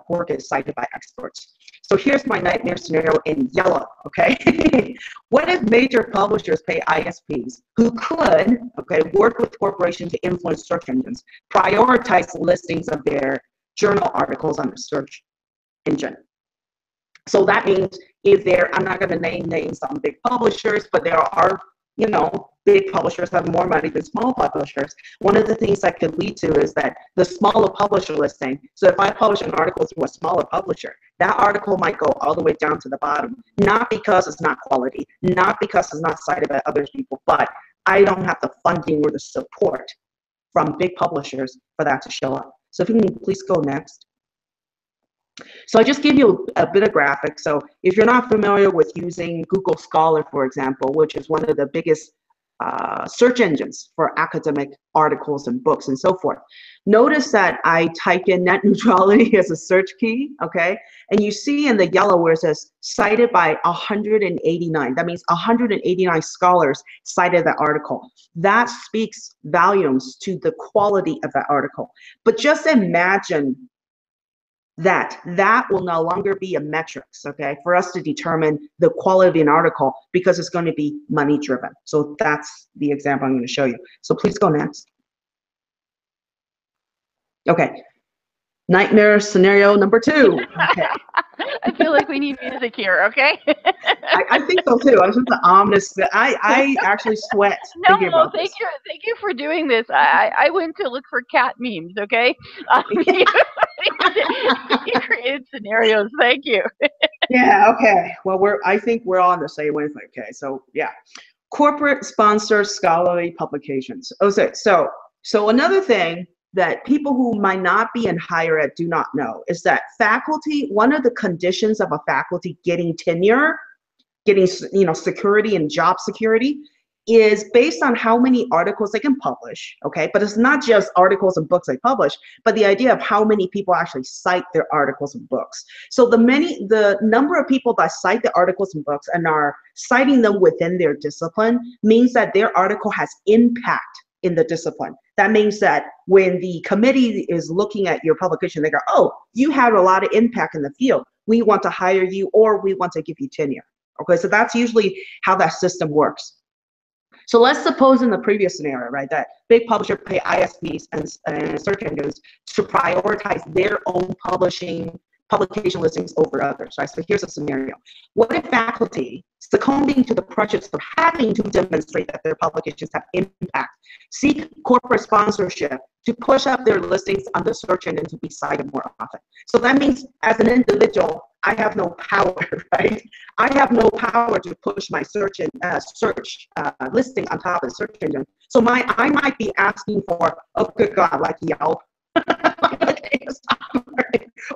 work is cited by experts. So here's my nightmare scenario in yellow, okay? What if major publishers pay ISPs who could, okay, work with corporations to influence search engines, prioritize listings of their journal articles on the search engine? So that means if I'm not going to name names on big publishers, but there are, big publishers have more money than small publishers. One of the things that could lead to is that the smaller publisher listing, so if I publish an article through a smaller publisher, that article might go all the way down to the bottom, not because it's not quality, not because it's not cited by other people, but I don't have the funding or the support from big publishers for that to show up. So if you can please go next. So I just give you a bit of graphics. So if you're not familiar with using Google Scholar, for example, which is one of the biggest search engines for academic articles and books and so forth, notice that I type in net neutrality as a search key, okay? And you see in the yellow where it says cited by 189. That means 189 scholars cited that article. That speaks volumes to the quality of that article. But just imagine that will no longer be a metrics, okay, for us to determine the quality of an article, because it's going to be money driven. So that's the example I'm going to show you. So please go next. Okay, nightmare scenario number 2. Okay. I feel like we need music here, okay? I think so too. I'm just the ominous. I actually sweat thinking about this. Thank you for doing this. I went to look for cat memes, okay? You created scenarios. Thank you. Yeah. Okay. Well, I think we're all on the same wavelength. Okay. So yeah, corporate sponsored scholarly publications. Okay. So another thing that people who might not be in higher ed do not know is that faculty, one of the conditions of a faculty getting tenure, getting security and job security, is based on how many articles they can publish, okay? But it's not just articles and books they publish, but the idea of how many people actually cite their articles and books. So the number of people that cite the articles and books and are citing them within their discipline means that their article has impact in the discipline. That means that when the committee is looking at your publication, they go, oh, you have a lot of impact in the field. We want to hire you, or we want to give you tenure. Okay, so that's usually how that system works. So let's suppose in the previous scenario, right, that big publishers pay ISPs and search engines to prioritize their own publication listings over others, right? So here's a scenario. What if faculty, succumbing to the pressures of having to demonstrate that their publications have impact, seek corporate sponsorship to push up their listings on the search engine to be cited more often? So that means as an individual, I have no power, right? I have no power to push my search listing on top of the search engine. So I might be asking for, oh good God, like Yelp,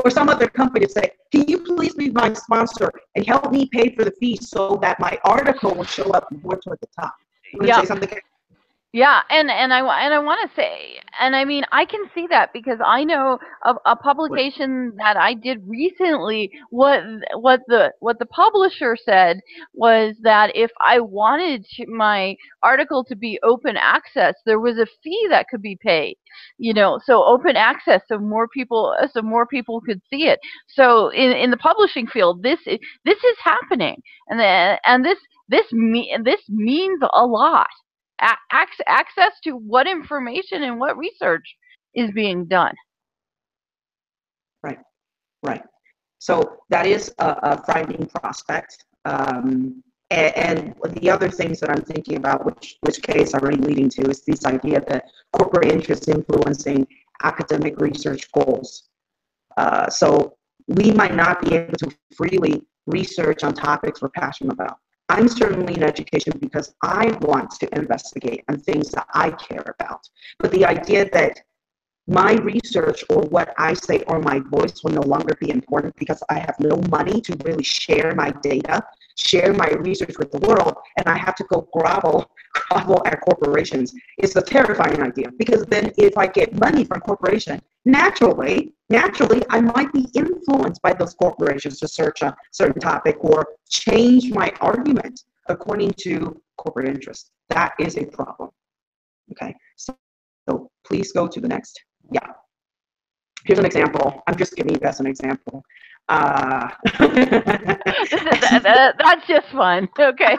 or some other company to say, can you please be my sponsor and help me pay for the fee so that my article will show up more toward the top? You want to say something? Yeah, and I want to say, and I mean, I can see that because I know of a publication that I did recently. What the publisher said was that if I wanted my article to be open access, there was a fee that could be paid. You know, so open access, so more people could see it. So in the publishing field, this is happening, and this means a lot. Access to what information and what research is being done. Right, right. So that is a frightening prospect. And the other things that I'm thinking about, which case I'm already leading to, is this idea that corporate interests influencing academic research goals. So we might not be able to freely research on topics we're passionate about. I'm certainly in education because I want to investigate on things that I care about. But the idea that my research or what I say or my voice will no longer be important because I have no money to really share my data, share my research with the world, and I have to go grovel at corporations is a terrifying idea. Because then if I get money from corporation, naturally, I might be influenced by those corporations to search a certain topic or change my argument according to corporate interest. That is a problem. Okay, so please go to the next. Yeah. Here's an example. I'm just giving you guys an example. That's just fun. Okay.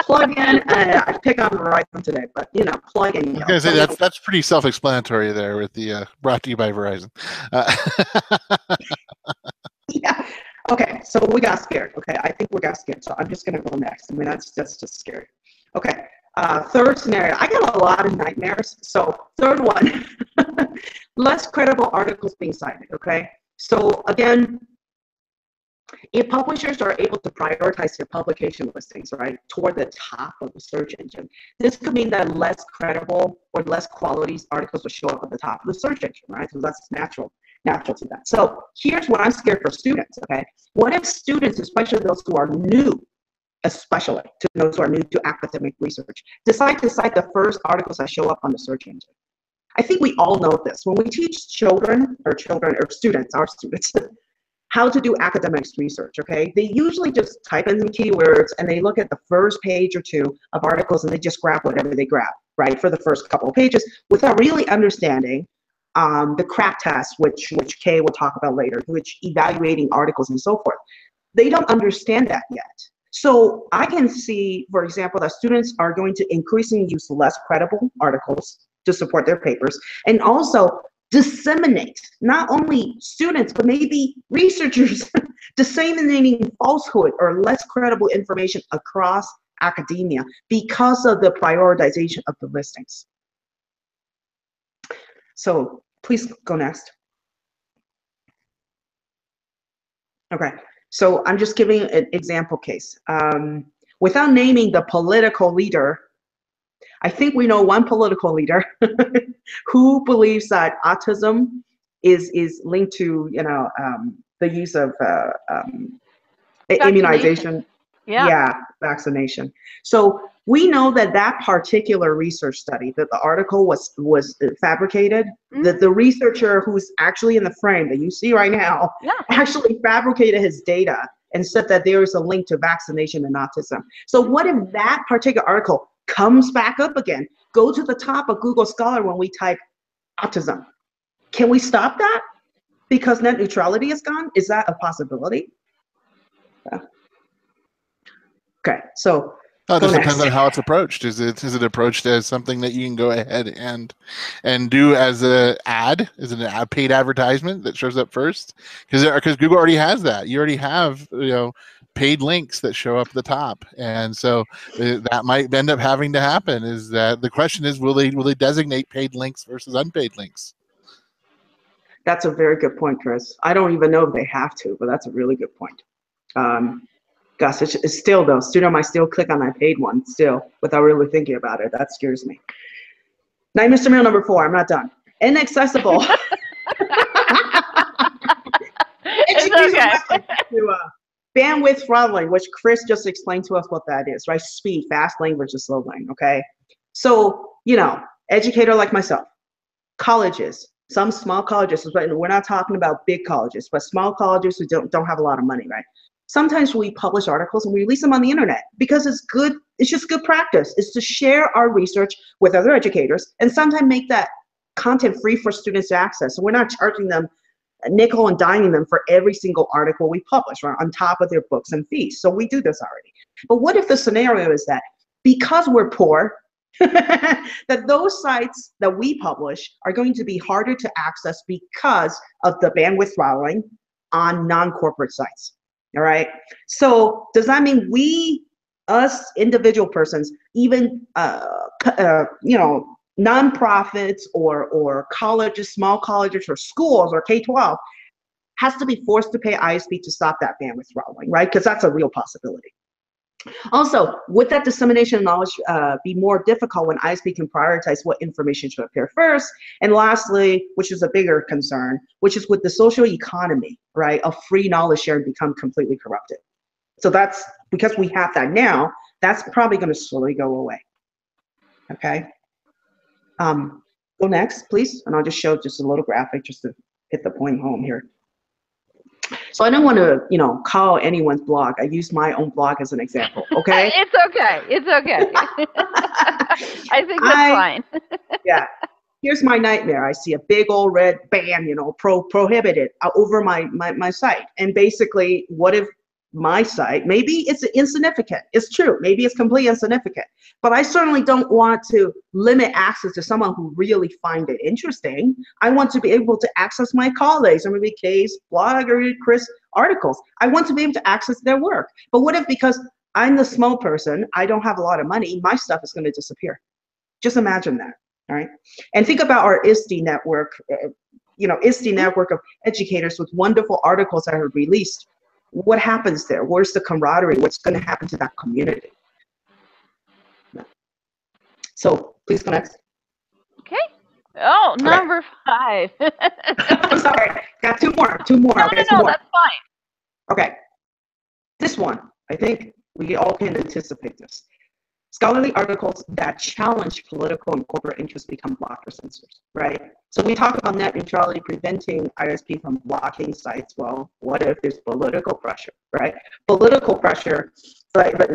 Plug in. I pick on Verizon today, but you know, plug in. I was gonna say that's pretty self-explanatory there with the brought to you by Verizon. Yeah. Okay. So we got scared. Okay. I think we got scared. So I'm just gonna go next. I mean, that's just scary. Okay. Third scenario. I got a lot of nightmares. So third one, less credible articles being cited. Okay. So again, if publishers are able to prioritize their publication listings, right, toward the top of the search engine, this could mean that less credible or less quality articles will show up at the top of the search engine, right? So that's natural to that. So here's what I'm scared for students, okay? What if students, especially those who are new, especially to those who are new to academic research, decide to cite the first articles that show up on the search engine? I think we all know this. When we teach children or students, our students, how to do academics research, okay? They usually just type in some keywords and they look at the first page or two of articles and they just grab whatever they grab, right, for the first couple of pages without really understanding the crack test, which Kay will talk about later, which evaluating articles and so forth. They don't understand that yet. So I can see, for example, that students are going to increasingly use less credible articles to support their papers, and also disseminate, not only students, but maybe researchers disseminating falsehood or less credible information across academia because of the prioritization of the listings. So please go next. Okay, so I'm just giving an example case. Without naming the political leader, I think we know one political leader who believes that autism is linked to, you know, the use of immunization. Yeah, vaccination. So We know that that particular research study, that the article was fabricated, that the researcher who's actually in the frame that you see right now actually fabricated his data and said that there is a link to vaccination and autism. So what if that particular article comes back up again? Go to the top of Google Scholar when we type autism. Can we stop that because net neutrality is gone? Is that a possibility? Yeah. Okay, so it just depends on how it's approached. Is it approached as something that you can go ahead and do as an ad? Is it a paid advertisement that shows up first? Because Google already has that. You already have paid links that show up at the top, and so that might end up having to happen. Is that the question? Is will they designate paid links versus unpaid links? That's a very good point, Chris. I don't even know if they have to, but that's a really good point. Gosh, it's still though, student might still click on that paid one still without really thinking about it. That scares me. Night, Mr. Mill, number 4. I'm not done. Inaccessible. It's okay. To, bandwidth throttling, which Chris just explained to us what that is, right? Speed, fast lane versus slow lane, okay? So, educator like myself, colleges, some small colleges, but we're not talking about big colleges, but small colleges who don't have a lot of money, right? Sometimes we publish articles and we release them on the internet because it's good. It's just good practice. It's to share our research with other educators and sometimes make that content free for students to access. So we're not charging them a nickel and diming them for every single article we publish, right, on top of their books and fees. So we do this already. But what if the scenario is that because we're poor, that those sites that we publish are going to be harder to access because of the bandwidth throttling on non-corporate sites? All right. So does that mean us individual persons, even nonprofits or colleges, small colleges or schools or K-12, has to be forced to pay ISP to stop that bandwidth throttling, right? Because that's a real possibility. Also, would that dissemination of knowledge be more difficult when ISP can prioritize what information should appear first? And lastly, which is a bigger concern, which is with the social economy, right, of free knowledge sharing become completely corrupted. So that's because we have that now, that's probably going to slowly go away. Okay. Go next, please. And I'll just show just a little graphic just to hit the point home here. So I don't want to, call anyone's blog. I use my own blog as an example, okay? It's okay. It's okay. I think that's fine. Yeah. Here's my nightmare. I see a big old red ban, prohibited over my site. And basically, what if my site, maybe it's insignificant. It's true. Maybe it's completely insignificant. But I certainly don't want to limit access to someone who really find it interesting. I want to be able to access my colleagues, or maybe Kay's blog or Chris' articles. I want to be able to access their work. But what if because I'm the small person, I don't have a lot of money, my stuff is going to disappear? Just imagine that, all right? And think about our ISTE network, ISTE network of educators with wonderful articles that are released. What happens there? Where's the camaraderie? What's going to happen to that community? So please go next. Okay. Oh, number 5. I'm sorry. Got two more. No, okay, no, that's fine. Okay. This one, I think we all can anticipate this. Scholarly articles that challenge political and corporate interests become blocked or censored, right? So we talk about net neutrality preventing ISP from blocking sites. Well, what if there's political pressure, right? Political pressure,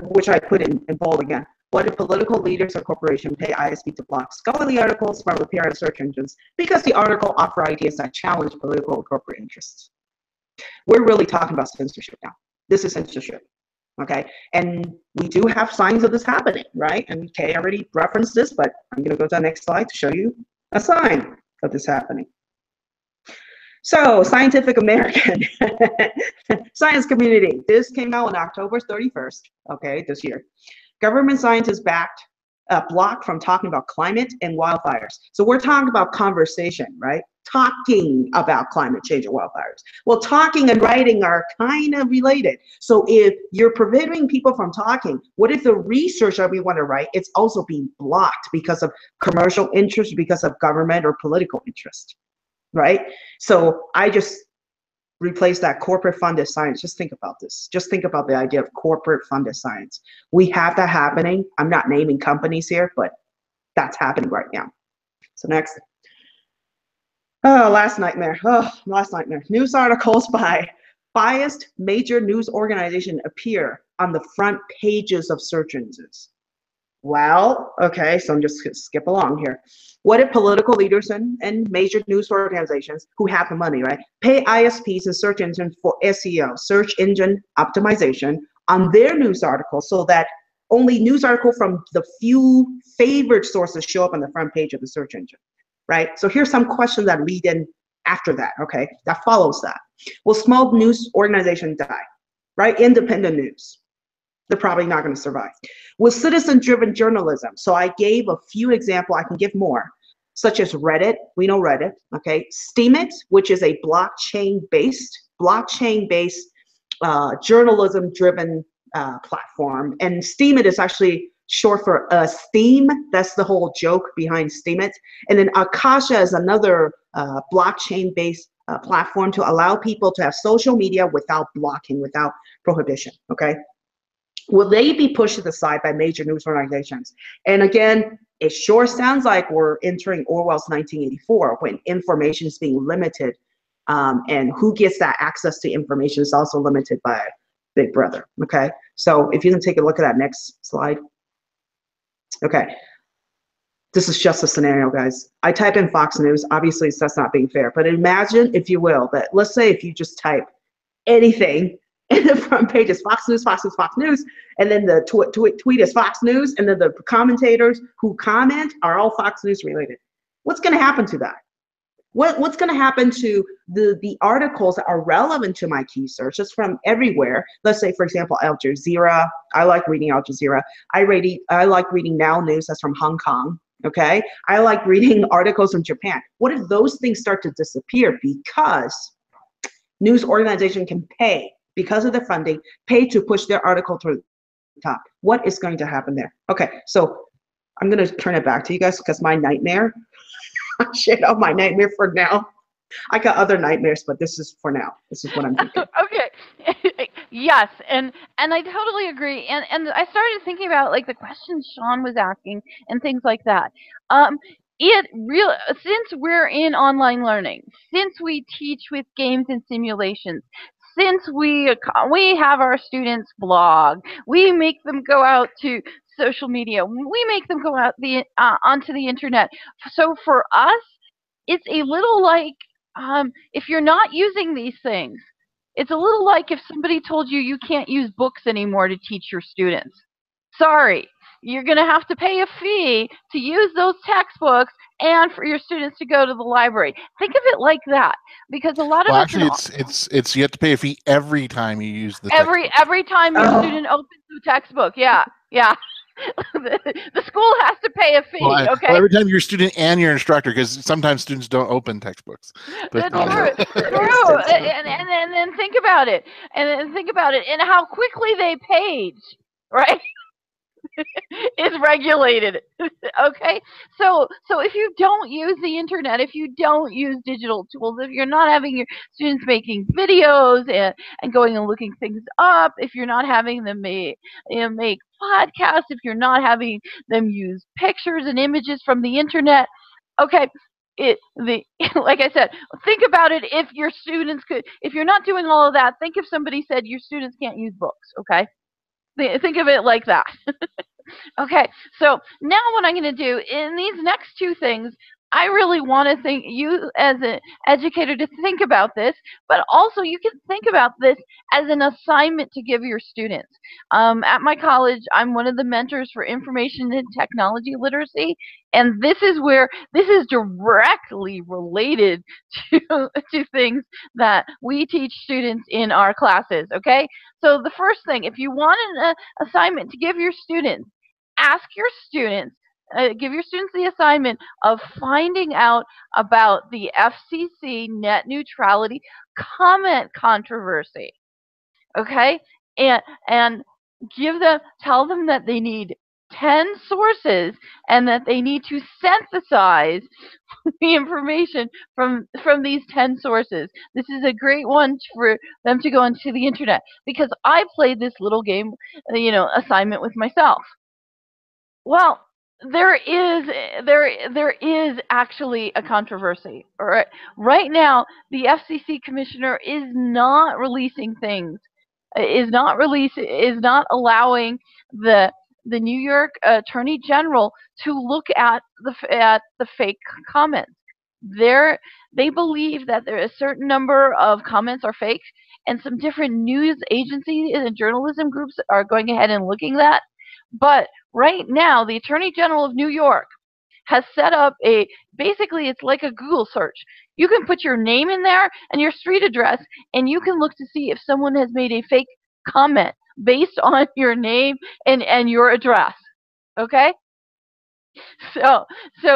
which I put in bold again. What if political leaders or corporations pay ISP to block scholarly articles from appearing on search engines because the article offer ideas that challenge political or corporate interests? We're really talking about censorship now. This is censorship. Okay, and we do have signs of this happening, right? And Kay already referenced this, but I'm going to go to the next slide to show you a sign of this happening. So, Scientific American science community. This came out on October 31st, okay, this year. Government scientists blocked from talking about climate and wildfires. So we're talking about conversation, right? Talking about climate change and wildfires. Well, talking and writing are kind of related. So if you're preventing people from talking, what if the research that we want to write, it's also being blocked because of commercial interest, because of government or political interest, right? So I just replace that corporate funded science. Just think about this. Just think about the idea of corporate funded science. We have that happening. I'm not naming companies here, but that's happening right now. So next. Oh, last nightmare. Oh, last nightmare. News articles by biased major news organization appear on the front pages of search engines. Well, okay, so I'm just gonna skip along here. What if political leaders and major news organizations who have the money, right, pay ISPs and search engines for SEO, search engine optimization, on their news articles so that only news articles from the few favored sources show up on the front page of the search engine, right? So here's some questions that lead in after that, okay, that follows that. Will small news organizations die, right? Independent news. They're probably not going to survive. With citizen-driven journalism, so I gave a few examples, I can give more, such as Reddit, we know Reddit, okay? Steemit, which is a blockchain-based journalism-driven platform. And Steemit is actually short for Steam. That's the whole joke behind Steemit. And then Akasha is another blockchain-based platform to allow people to have social media without blocking, without prohibition, okay? Will they be pushed to the side by major news organizations? And again, it sure sounds like we're entering Orwell's 1984 when information is being limited, and who gets that access to information is also limited by Big Brother, okay? So if you can take a look at that next slide. Okay, this is just a scenario, guys. I type in Fox News, obviously that's not being fair, but imagine, if you will, that let's say if you just type anything, and the front page is Fox News, Fox News, Fox News, and then the tweet is Fox News, and then the commentators who comment are all Fox News related. What's going to happen to that? What's going to happen to the articles that are relevant to my key searches from everywhere? Let's say, for example, Al Jazeera. I like reading Al Jazeera. I like reading Now News, that's from Hong Kong. Okay, I like reading articles from Japan. What if those things start to disappear because news organization can pay, because of the funding, pay to push their article to the top? What is going to happen there? Okay, so I'm going to turn it back to you guys because my nightmare, I shared out my nightmare for now. I got other nightmares, but this is for now. This is what I'm thinking. Okay. Yes, and I totally agree. And I started thinking about like the questions Sean was asking and things like that. Since we're in online learning, since we teach with games and simulations, since we have our students blog, we make them go out to social media, we make them go out onto the internet. So for us, it's a little like if you're not using these things, it's a little like if somebody told you you can't use books anymore to teach your students. Sorry, you're going to have to pay a fee to use those textbooks and for your students to go to the library. Think of it like that, because a lot of us actually, it's you have to pay a fee every time you use the textbook. Every time your student opens the textbook. Yeah. The school has to pay a fee. Okay. Well, every time your student and your instructor, because sometimes students don't open textbooks. But, That's true. And then think about it. And how quickly they page, right? Is regulated. Okay, so if you don't use the internet, if you don't use digital tools, if you're not having your students making videos and going and looking things up, if you're not having them make podcasts, if you're not having them use pictures and images from the internet, okay, like I said, think about it. If your students if you're not doing all of that, think if somebody said your students can't use books. Okay, think of it like that. Okay, so now what I'm going to do in these next two things, I really want to think you as an educator to think about this, but also you can think about this as an assignment to give your students. At my college, I'm one of the mentors for information and technology literacy, and this is directly related to things that we teach students in our classes. Okay, so the first thing, if you want an assignment to give your students, give your students the assignment of finding out about the FCC net neutrality comment controversy. Okay, and tell them that they need 10 sources and that they need to synthesize the information from these 10 sources. This is a great one for them to go onto the internet, because I played this little game, assignment with myself. Well, there is actually a controversy. All right. Right now, the FCC commissioner is not releasing things, is not allowing the New York Attorney General to look at the fake comments. They believe that there is a certain number of comments are fake, and some different news agencies and journalism groups are going ahead and looking at that. But right now, the Attorney General of New York has set up basically it's like a Google search. You can put your name in there and your street address, and you can look to see if someone has made a fake comment based on your name and your address. Okay? So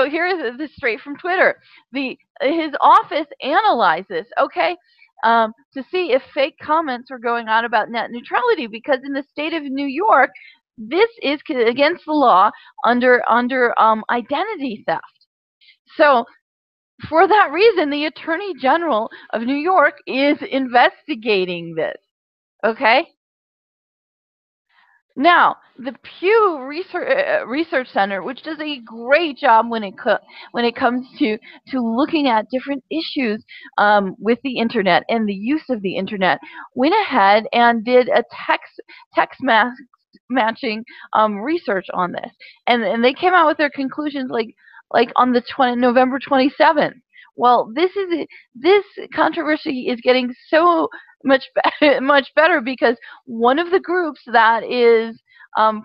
here is this straight from Twitter. His office analyzed this, okay, to see if fake comments were going on about net neutrality, because in the state of New York, this is against the law under identity theft. So for that reason, the Attorney General of New York is investigating this. Okay? Now, the Pew Research Center, which does a great job when it comes to looking at different issues with the internet and the use of the internet, went ahead and did a text matching research on this, and they came out with their conclusions like on the November 27th. Well, this controversy is getting so much better, because one of the groups that is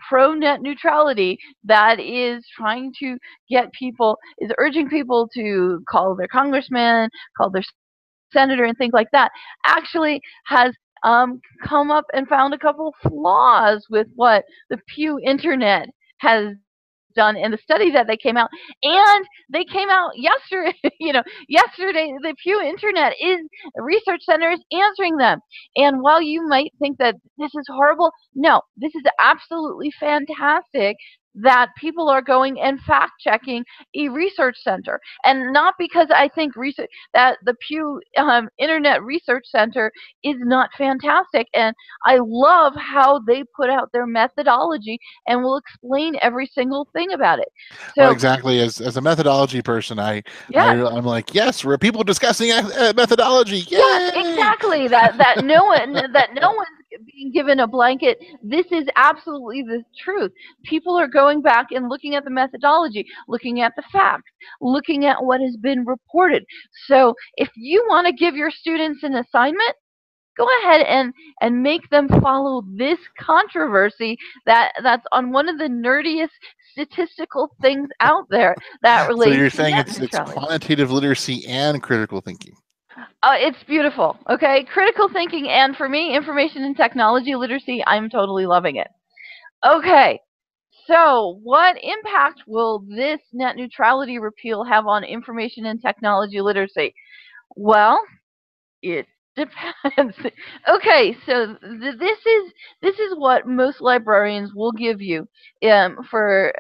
pro net neutrality, that is trying to is urging people to call their congressman, call their senator, and things like that, actually has come up and found a couple flaws with what the Pew Internet has done in the study that they came out. And they came out yesterday. Yesterday, the Pew Internet Research Center is answering them. And while you might think that this is horrible, no, this is absolutely fantastic that people are going and fact checking a research center. And not because I think that the Pew Internet Research Center is not fantastic. And I love how they put out their methodology and will explain every single thing about it. So, well, exactly. As a methodology person, I'm like, yes, we're people discussing methodology. Yay! Yes, exactly. That no one's being given a blanket. This is absolutely the truth. People are going back and looking at the methodology, looking at the facts, looking at what has been reported. So if you want to give your students an assignment, go ahead and make them follow this controversy that's on one of the nerdiest statistical things out there that relates. So you're to saying net it's neutrality. quantitative literacy and critical thinking. It's beautiful. Okay, critical thinking, and for me, information and technology literacy. I'm totally loving it. Okay, so what impact will this net neutrality repeal have on information and technology literacy? Well, it depends. Okay, so this is what most librarians will give you for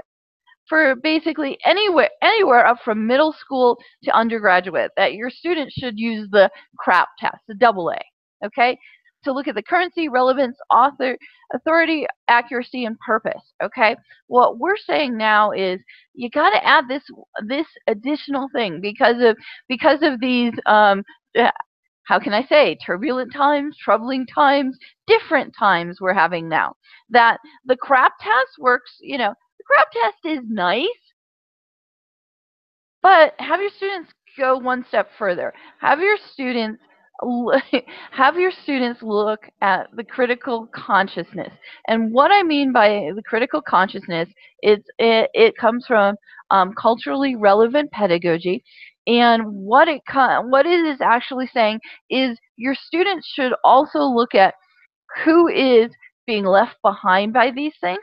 basically anywhere up from middle school to undergraduate, that your students should use the CRAP test, the AA, okay, to look at the currency, relevance, authority, accuracy, and purpose. Okay, what we're saying now is you got to add this additional thing because of these how can I say, turbulent times, troubling times, different times we're having now. That the CRAP test works, the CRAP test is nice, but have your students go one step further. Have your students look at the critical consciousness. And what I mean by the critical consciousness is it comes from culturally relevant pedagogy. And what it is actually saying is your students should also look at who is being left behind by these things,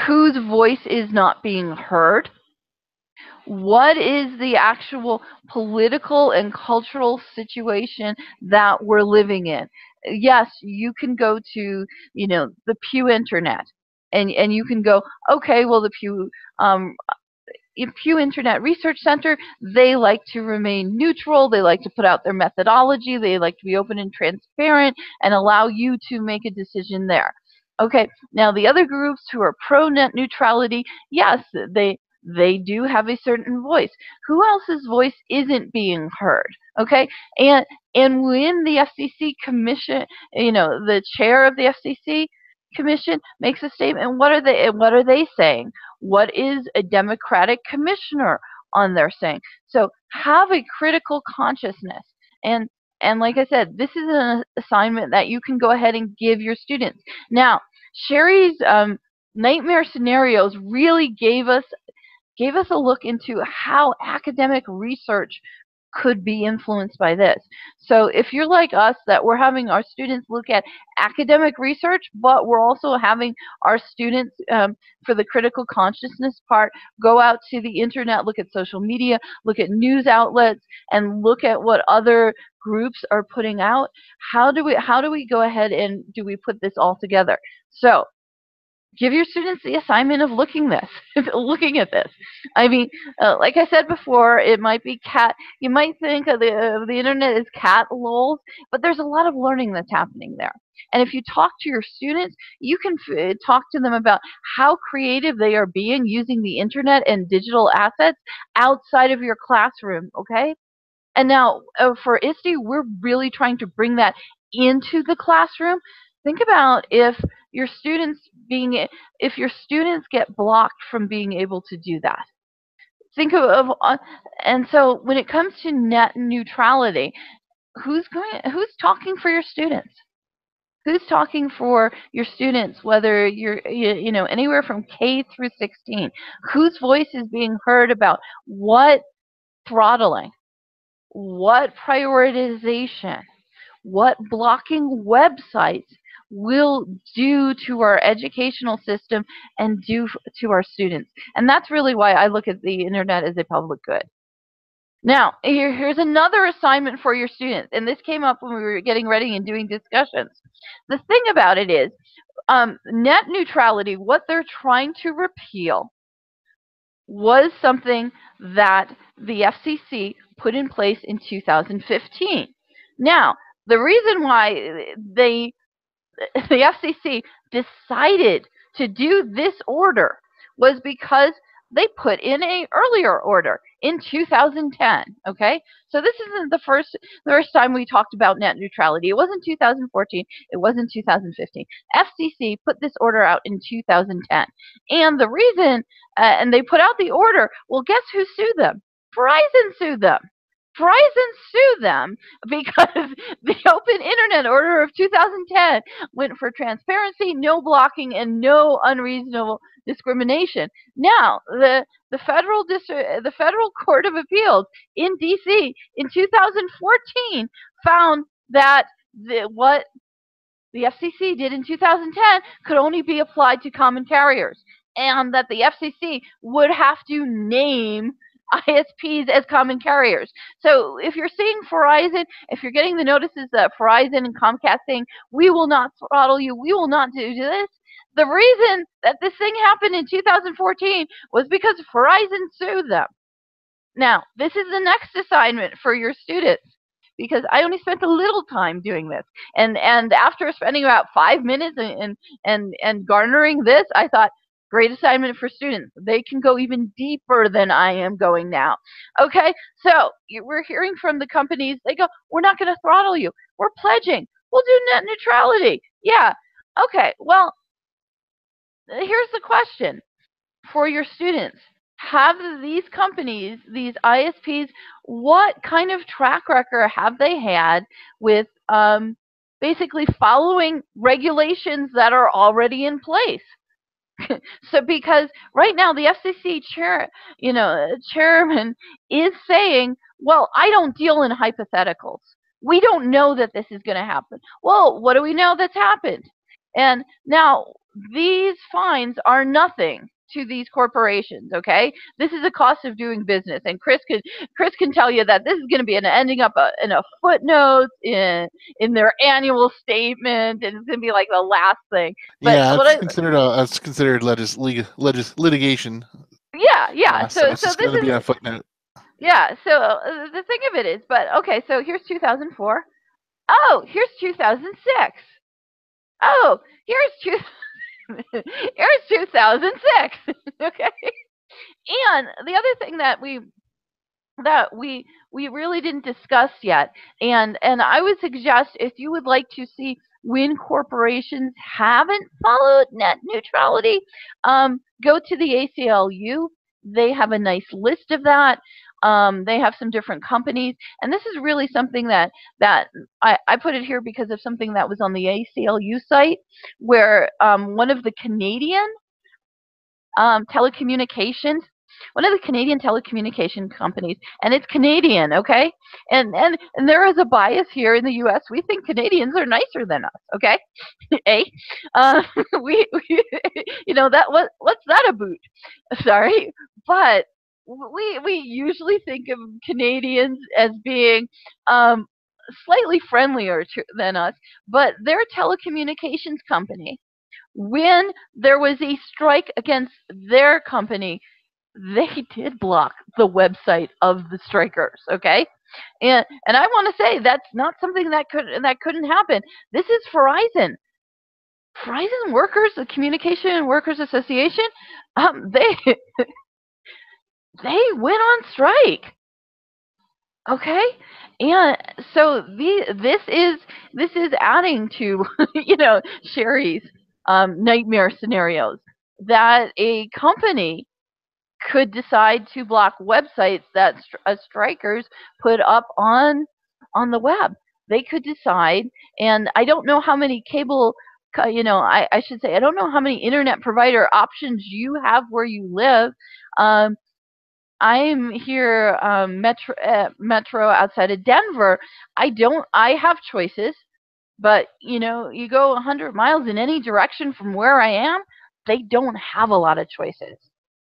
whose voice is not being heard, what is the actual political and cultural situation that we're living in. Yes, you can go to, the Pew Internet. And you can go, okay, well, the Pew Internet Research Center, they like to remain neutral. They like to put out their methodology. They like to be open and transparent and allow you to make a decision there. Okay, now the other groups who are pro net neutrality, yes, they do have a certain voice. Who else's voice isn't being heard? Okay, and when the FCC commission, the chair of the FCC commission makes a statement, what are they saying? What is a Democratic commissioner on there saying? So have a critical consciousness. And like I said, this is an assignment that you can go ahead and give your students. Now, Sherry's nightmare scenarios really gave us a look into how academic research could be influenced by this. So if you're like us, that we're having our students look at academic research, but we're also having our students, for the critical consciousness part, go out to the internet, look at social media, look at news outlets, and look at what other groups are putting out. How do we go ahead and do we put this all together? So give your students the assignment of looking at this. I mean, like I said before, it might be cat. You might think of the internet as cat lols, but there's a lot of learning that's happening there. And if you talk to your students, you can talk to them about how creative they are being using the internet and digital assets outside of your classroom. Okay. And now for ISTE, we're really trying to bring that into the classroom. Think about if your students get blocked from being able to do that. Think and so when it comes to net neutrality, who's talking for your students? Who's talking for your students, whether you're anywhere from K through 16? Whose voice is being heard about what throttling, what prioritization, what blocking websites will do to our educational system and do to our students? And that's really why I look at the internet as a public good. Now, here's another assignment for your students, and this came up when we were getting ready and doing discussions. The thing about it is, net neutrality, what they're trying to repeal, was something that the FCC put in place in 2015. Now, the reason why the FCC decided to do this order was because they put in an earlier order in 2010. Okay, so this isn't the first time we talked about net neutrality. It wasn't 2014. It wasn't 2015. FCC put this order out in 2010, and the reason, and they put out the order. Well, guess who sued them? Verizon sued them. Verizon sued them because the Open Internet Order of 2010 went for transparency, no blocking, and no unreasonable discrimination. Now, the Federal Court of Appeals in D.C. in 2014 found that what the FCC did in 2010 could only be applied to common carriers, and that the FCC would have to name ISPs as common carriers. So if you're seeing Verizon, if you're getting the notices that Verizon and Comcast saying, we will not throttle you, we will not do this, the reason that this thing happened in 2014 was because Verizon sued them. Now, this is the next assignment for your students, because I only spent a little time doing this. And after spending about 5 minutes and garnering this, I thought, great assignment for students. They can go even deeper than I am going now. Okay, so we're hearing from the companies. They go, we're not going to throttle you. We're pledging. We'll do net neutrality. Yeah. Okay, well, here's the question for your students. Have these companies, these ISPs, what kind of track record have they had with basically following regulations that are already in place? So because right now the FCC chairman is saying, well, I don't deal in hypotheticals. We don't know that this is going to happen. Well, what do we know that's happened? And now these fines are nothing to these corporations. Okay, this is a cost of doing business, and Chris can tell you that this is going to be ending up in a footnote in their annual statement, and it's going to be like the last thing. But Yeah, what it's considered litigation. yeah. So So it's just this going to be is a footnote. yeah. So the thing of it is, but okay. So here's 2004. Oh, here's 2006. Oh, here's here's 2006. Okay. And the other thing that we really didn't discuss yet, and I would suggest, if you would like to see when corporations haven't followed net neutrality, go to the ACLU. They have a nice list of that. They have some different companies, and this is really something that I put it here because of something that was on the ACLU site, where one of the Canadian telecommunications, one of the Canadian telecommunication companies, and it's Canadian, okay? And there is a bias here in the U.S. We think Canadians are nicer than us, okay? Eh? We what's that about? Sorry, but we usually think of Canadians as being slightly friendlier than us, but their telecommunications company, when there was a strike against their company, they did block the website of the strikers, okay? And I want to say that's not something that couldn't happen. This is Verizon. Verizon workers, the Communication Workers Association, they they went on strike. Okay, and so this is adding to Sherry's nightmare scenarios, that a company could decide to block websites that strikers put up on the web. They could decide, and I don't know how many cable, I should say, I don't know how many internet provider options you have where you live. I'm here, metro outside of Denver. I have choices, but you go 100 miles in any direction from where I am, they don't have a lot of choices.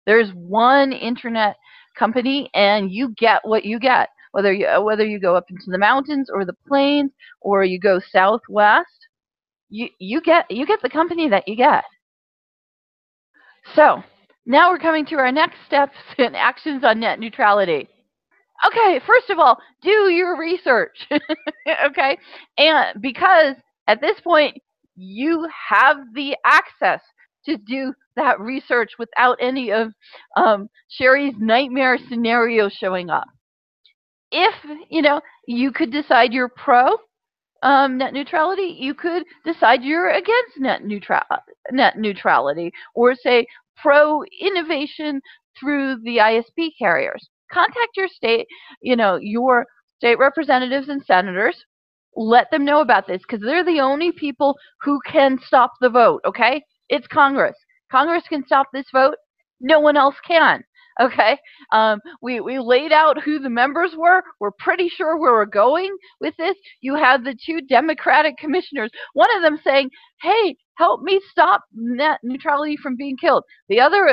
There's one internet company, and you get what you get, whether you go up into the mountains or the plains, or you go southwest. You get the company that you get. So now we're coming to our next steps and actions on net neutrality. Okay, first of all, do your research. Okay, and because at this point you have the access to do that research without any of Sherry's nightmare scenarios showing up. If you could decide you're pro net neutrality, you could decide you're against net neutrality, or say pro innovation through the ISP carriers. Contact your your state representatives and senators. Let them know about this, because they're the only people who can stop the vote, okay? It's Congress. Congress can stop this vote. No one else can. Okay, we laid out who the members were. We're pretty sure where we're going with this. You have the two Democratic commissioners, one of them saying, hey, help me stop net neutrality from being killed. The other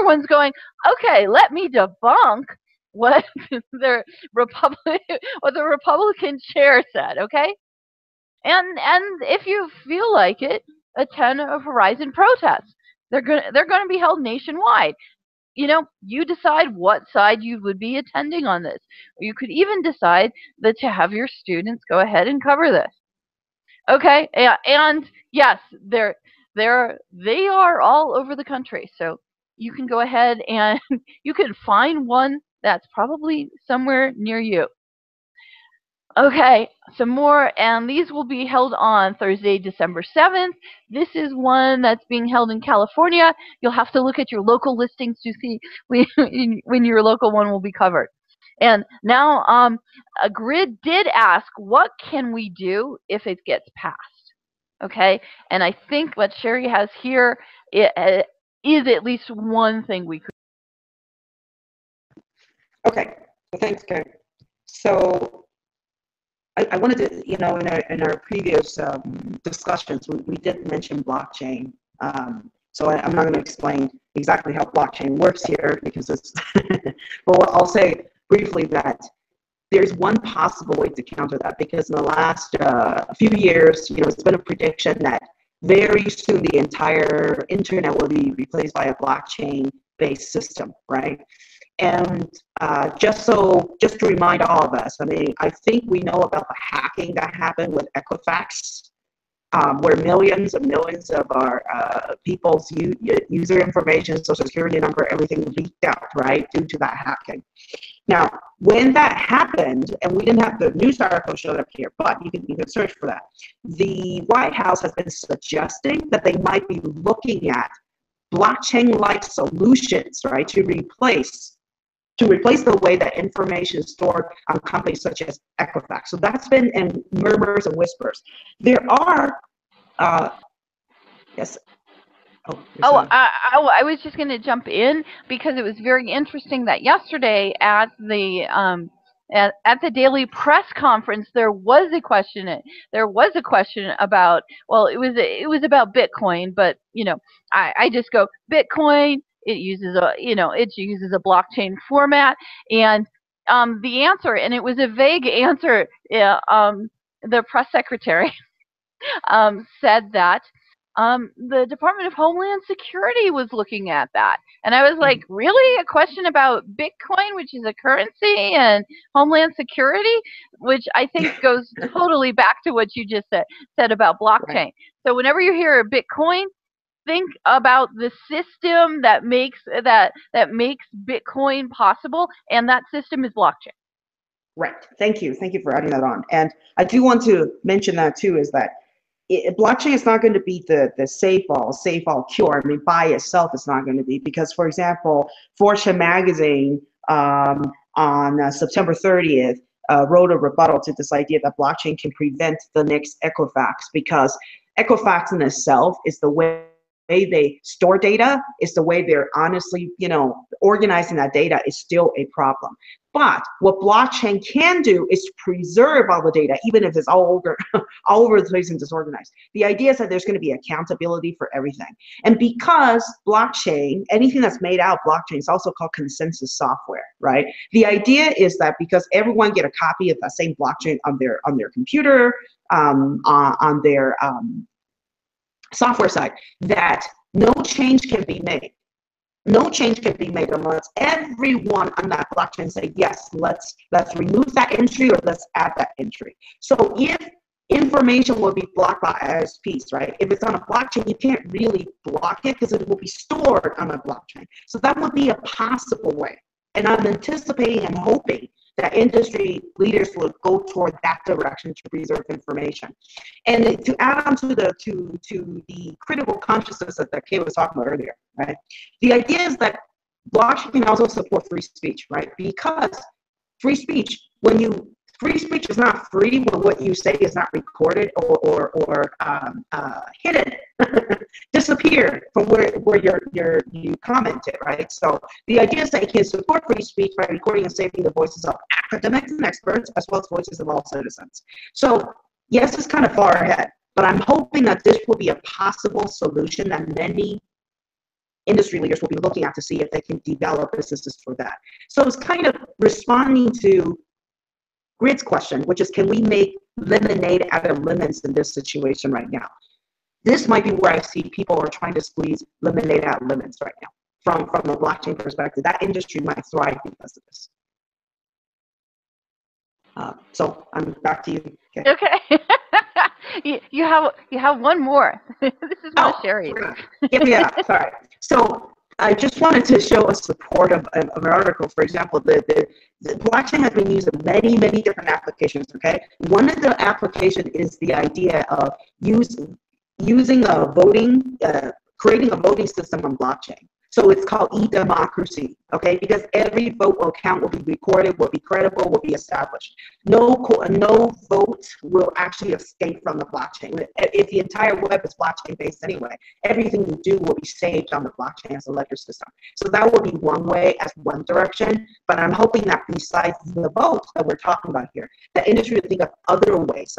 one's going, okay, let me debunk what the Republican chair said, okay? And if you feel like it, attend a Verizon protest. They're gonna be held nationwide. You decide what side you would be attending on this. You could even decide that to have your students go ahead and cover this. Okay, and yes, they are all over the country. So you can go ahead and you can find one that's probably somewhere near you. Okay, some more, and these will be held on Thursday, December 7th. This is one that's being held in California. You'll have to look at your local listings to see when your local one will be covered. And now, a grid did ask, what can we do if it gets passed? Okay, and I think what Sherry has here is at least one thing we could. Okay, well, thanks, Karen. So I wanted to, in our previous discussions, we did mention blockchain. So I'm not going to explain exactly how blockchain works here because it's, but I'll say briefly that there's one possible way to counter that, because in the last few years, it's been a prediction that very soon the entire internet will be replaced by a blockchain-based system, right? And just to remind all of us, I mean, I think we know about the hacking that happened with Equifax, where millions and millions of our people's user information, social security number, everything leaked out, right, due to that hacking. Now, when that happened, and we didn't have the news article showed up here, but you can search for that. The White House has been suggesting that they might be looking at blockchain-like solutions, right, to replace the way that information is stored on companies such as Equifax. So that's been in murmurs and whispers. There are, yes. I was just going to jump in because it was very interesting that yesterday at the daily press conference there was a question about, well, it was about Bitcoin, but I just go Bitcoin. It uses a blockchain format, and the answer, and it was a vague answer. The press secretary said that the Department of Homeland Security was looking at that. And I was like, really? A question about Bitcoin, which is a currency, and Homeland Security, which I think goes totally back to what you just said about blockchain. Right. So whenever you hear Bitcoin, think about the system that makes Bitcoin possible, and that system is blockchain. Right. Thank you for adding that on. And I do want to mention that too, is that blockchain is not going to be the save all cure. I mean, by itself, it's not going to be, because, for example, Fortune magazine on September 30th wrote a rebuttal to this idea that blockchain can prevent the next Equifax, because Equifax in itself is the way they store data, is the way they're honestly, organizing that data is still a problem. But what blockchain can do is preserve all the data, even if it's all over the place and disorganized. The idea is that there's going to be accountability for everything. And because blockchain, anything that's made out of blockchain is also called consensus software, right? The idea is that because everyone get a copy of that same blockchain on their computer, on their software side, that no change can be made. No change can be made unless everyone on that blockchain say, yes, let's remove that entry, or let's add that entry. So if information will be blocked by ISPs, right? If it's on a blockchain, you can't really block it because it will be stored on a blockchain. So that would be a possible way. And I'm anticipating and hoping that industry leaders will go toward that direction to preserve information. And to add on to the critical consciousness that Kay was talking about earlier, right? The idea is that blockchain can also support free speech, right? Because free speech is not free when what you say is not recorded or hidden, disappeared from where you commented, right? So the idea is that it can support free speech by recording and saving the voices of academics and experts, as well as voices of all citizens. So yes, it's kind of far ahead, but I'm hoping that this will be a possible solution that many industry leaders will be looking at to see if they can develop businesses for that. So it's kind of responding to Grid's question, which is, can we make lemonade out of lemons in this situation right now? This might be where I see people are trying to squeeze lemonade out of lemons right now. From a blockchain perspective, that industry might thrive because of this. So I'm back to you. Okay. you have one more. This is one of Sherry's. Yeah, sorry. So I just wanted to show a support of an article. For example, the blockchain has been used in many, many different applications, okay? One of the applications is the idea of using a voting, creating a voting system on blockchain. So it's called e-democracy, okay? Because every vote will count, will be recorded, will be credible, will be established. No vote will actually escape from the blockchain. If the entire web is blockchain-based anyway, everything you do will be saved on the blockchain as a ledger system. So that will be one way, as one direction, but I'm hoping that besides the votes that we're talking about here, the industry will think of other ways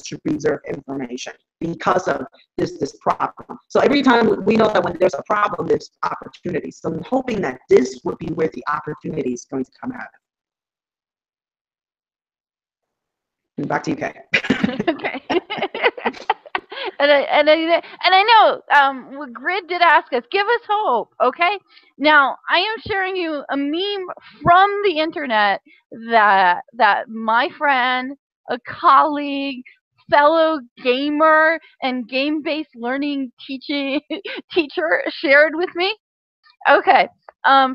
to preserve information because of this problem. So every time we know that when there's a problem, there's opportunities. So I'm hoping that this would be where the opportunity is going to come out of. And back to you, Kay. Okay. And I know Grid did ask us, give us hope, okay? Now, I am sharing you a meme from the internet that my friend, a colleague, fellow gamer, and game-based learning teacher shared with me. Okay,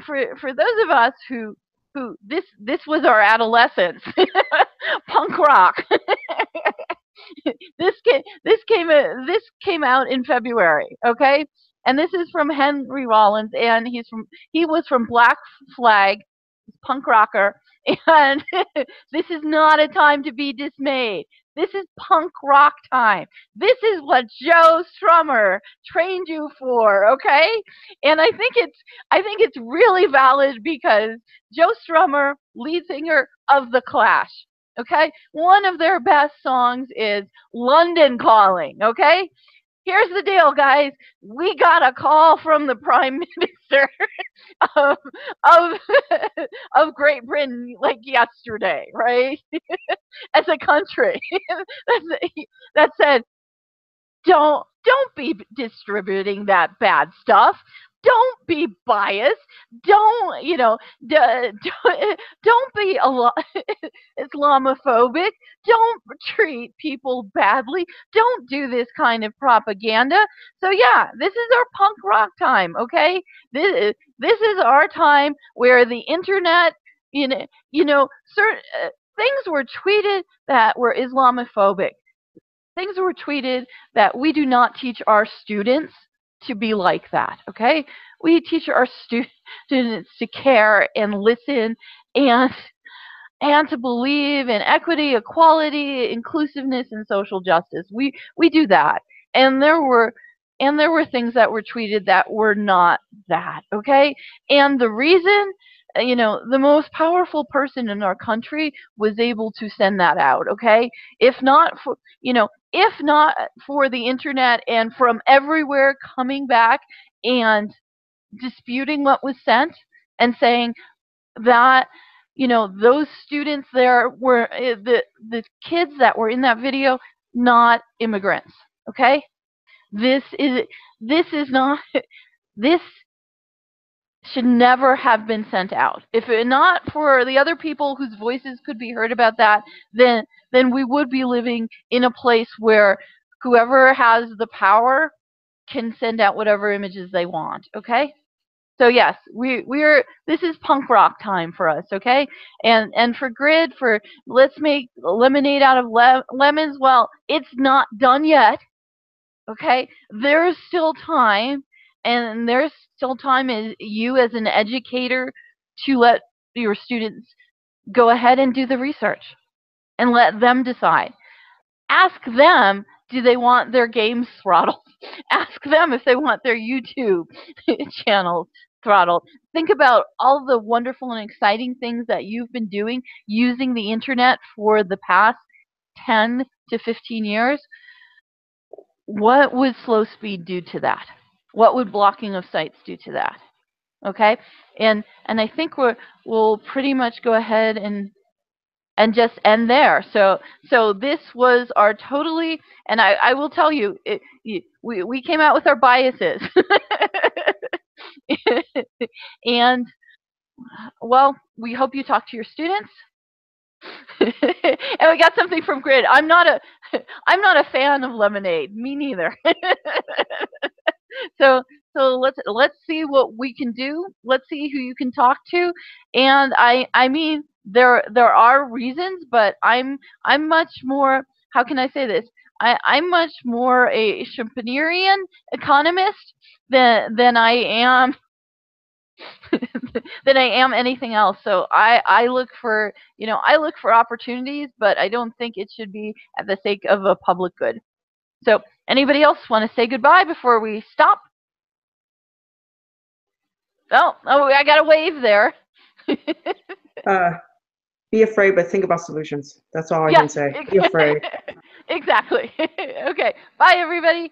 for those of us who this was our adolescence, punk rock. this came out in February, okay? And this is from Henry Rollins, and he was from Black Flag, punk rocker, and this is not a time to be dismayed. This is punk rock time. This is what Joe Strummer trained you for, okay? And I think it's really valid because Joe Strummer, lead singer of The Clash, okay? One of their best songs is London Calling, okay? Here's the deal, guys. We got a call from the Prime Minister of of Great Britain like yesterday, right? As a country that said, don't be distributing that bad stuff. Don't be biased. Don't don't be Islamophobic. Don't treat people badly. Don't do this kind of propaganda. So yeah, this is our punk rock time, okay? This is our time where the internet, certain things were tweeted that were Islamophobic. Things were tweeted that we do not teach our students to be like that, okay? We teach our students to care and listen and to believe in equity, equality, inclusiveness, and social justice. We do that. And there were things that were tweeted that were not that, okay? And the reason, the most powerful person in our country was able to send that out, okay? If not for the internet and from everywhere coming back and disputing what was sent and saying that, those students there were the kids that were in that video, not immigrants, okay? This is not, this should never have been sent out. If it not for the other people whose voices could be heard about that, then we would be living in a place where whoever has the power can send out whatever images they want, okay? So yes, this is punk rock time for us, okay? And for Grid, for let's make lemonade out of lemons, well, it's not done yet, okay? There's still time, and there's still time as you as an educator to let your students go ahead and do the research and let them decide. Ask them, do they want their games throttled? Ask them if they want their YouTube channels throttled. Think about all the wonderful and exciting things that you've been doing using the internet for the past 10 to 15 years. What would slow speed do to that? What would blocking of sites do to that? Okay, and I think we'll pretty much go ahead and just end there. So this was our totally, and I will tell you, we came out with our biases. And well, we hope you talk to your students. And we got something from Grid. I'm not a fan of lemonade. Me neither. So let's see what we can do. Let's see who you can talk to. And I mean, there are reasons, but I'm much more, how can I say this? I'm much more a Schumpeterian economist than I am than I am anything else. So I look for, I look for opportunities, but I don't think it should be at the sake of a public good. So anybody else want to say goodbye before we stop? Oh, I got a wave there. Be afraid, but think about solutions. That's all I Yes, can say. Be afraid. exactly. Okay, bye everybody.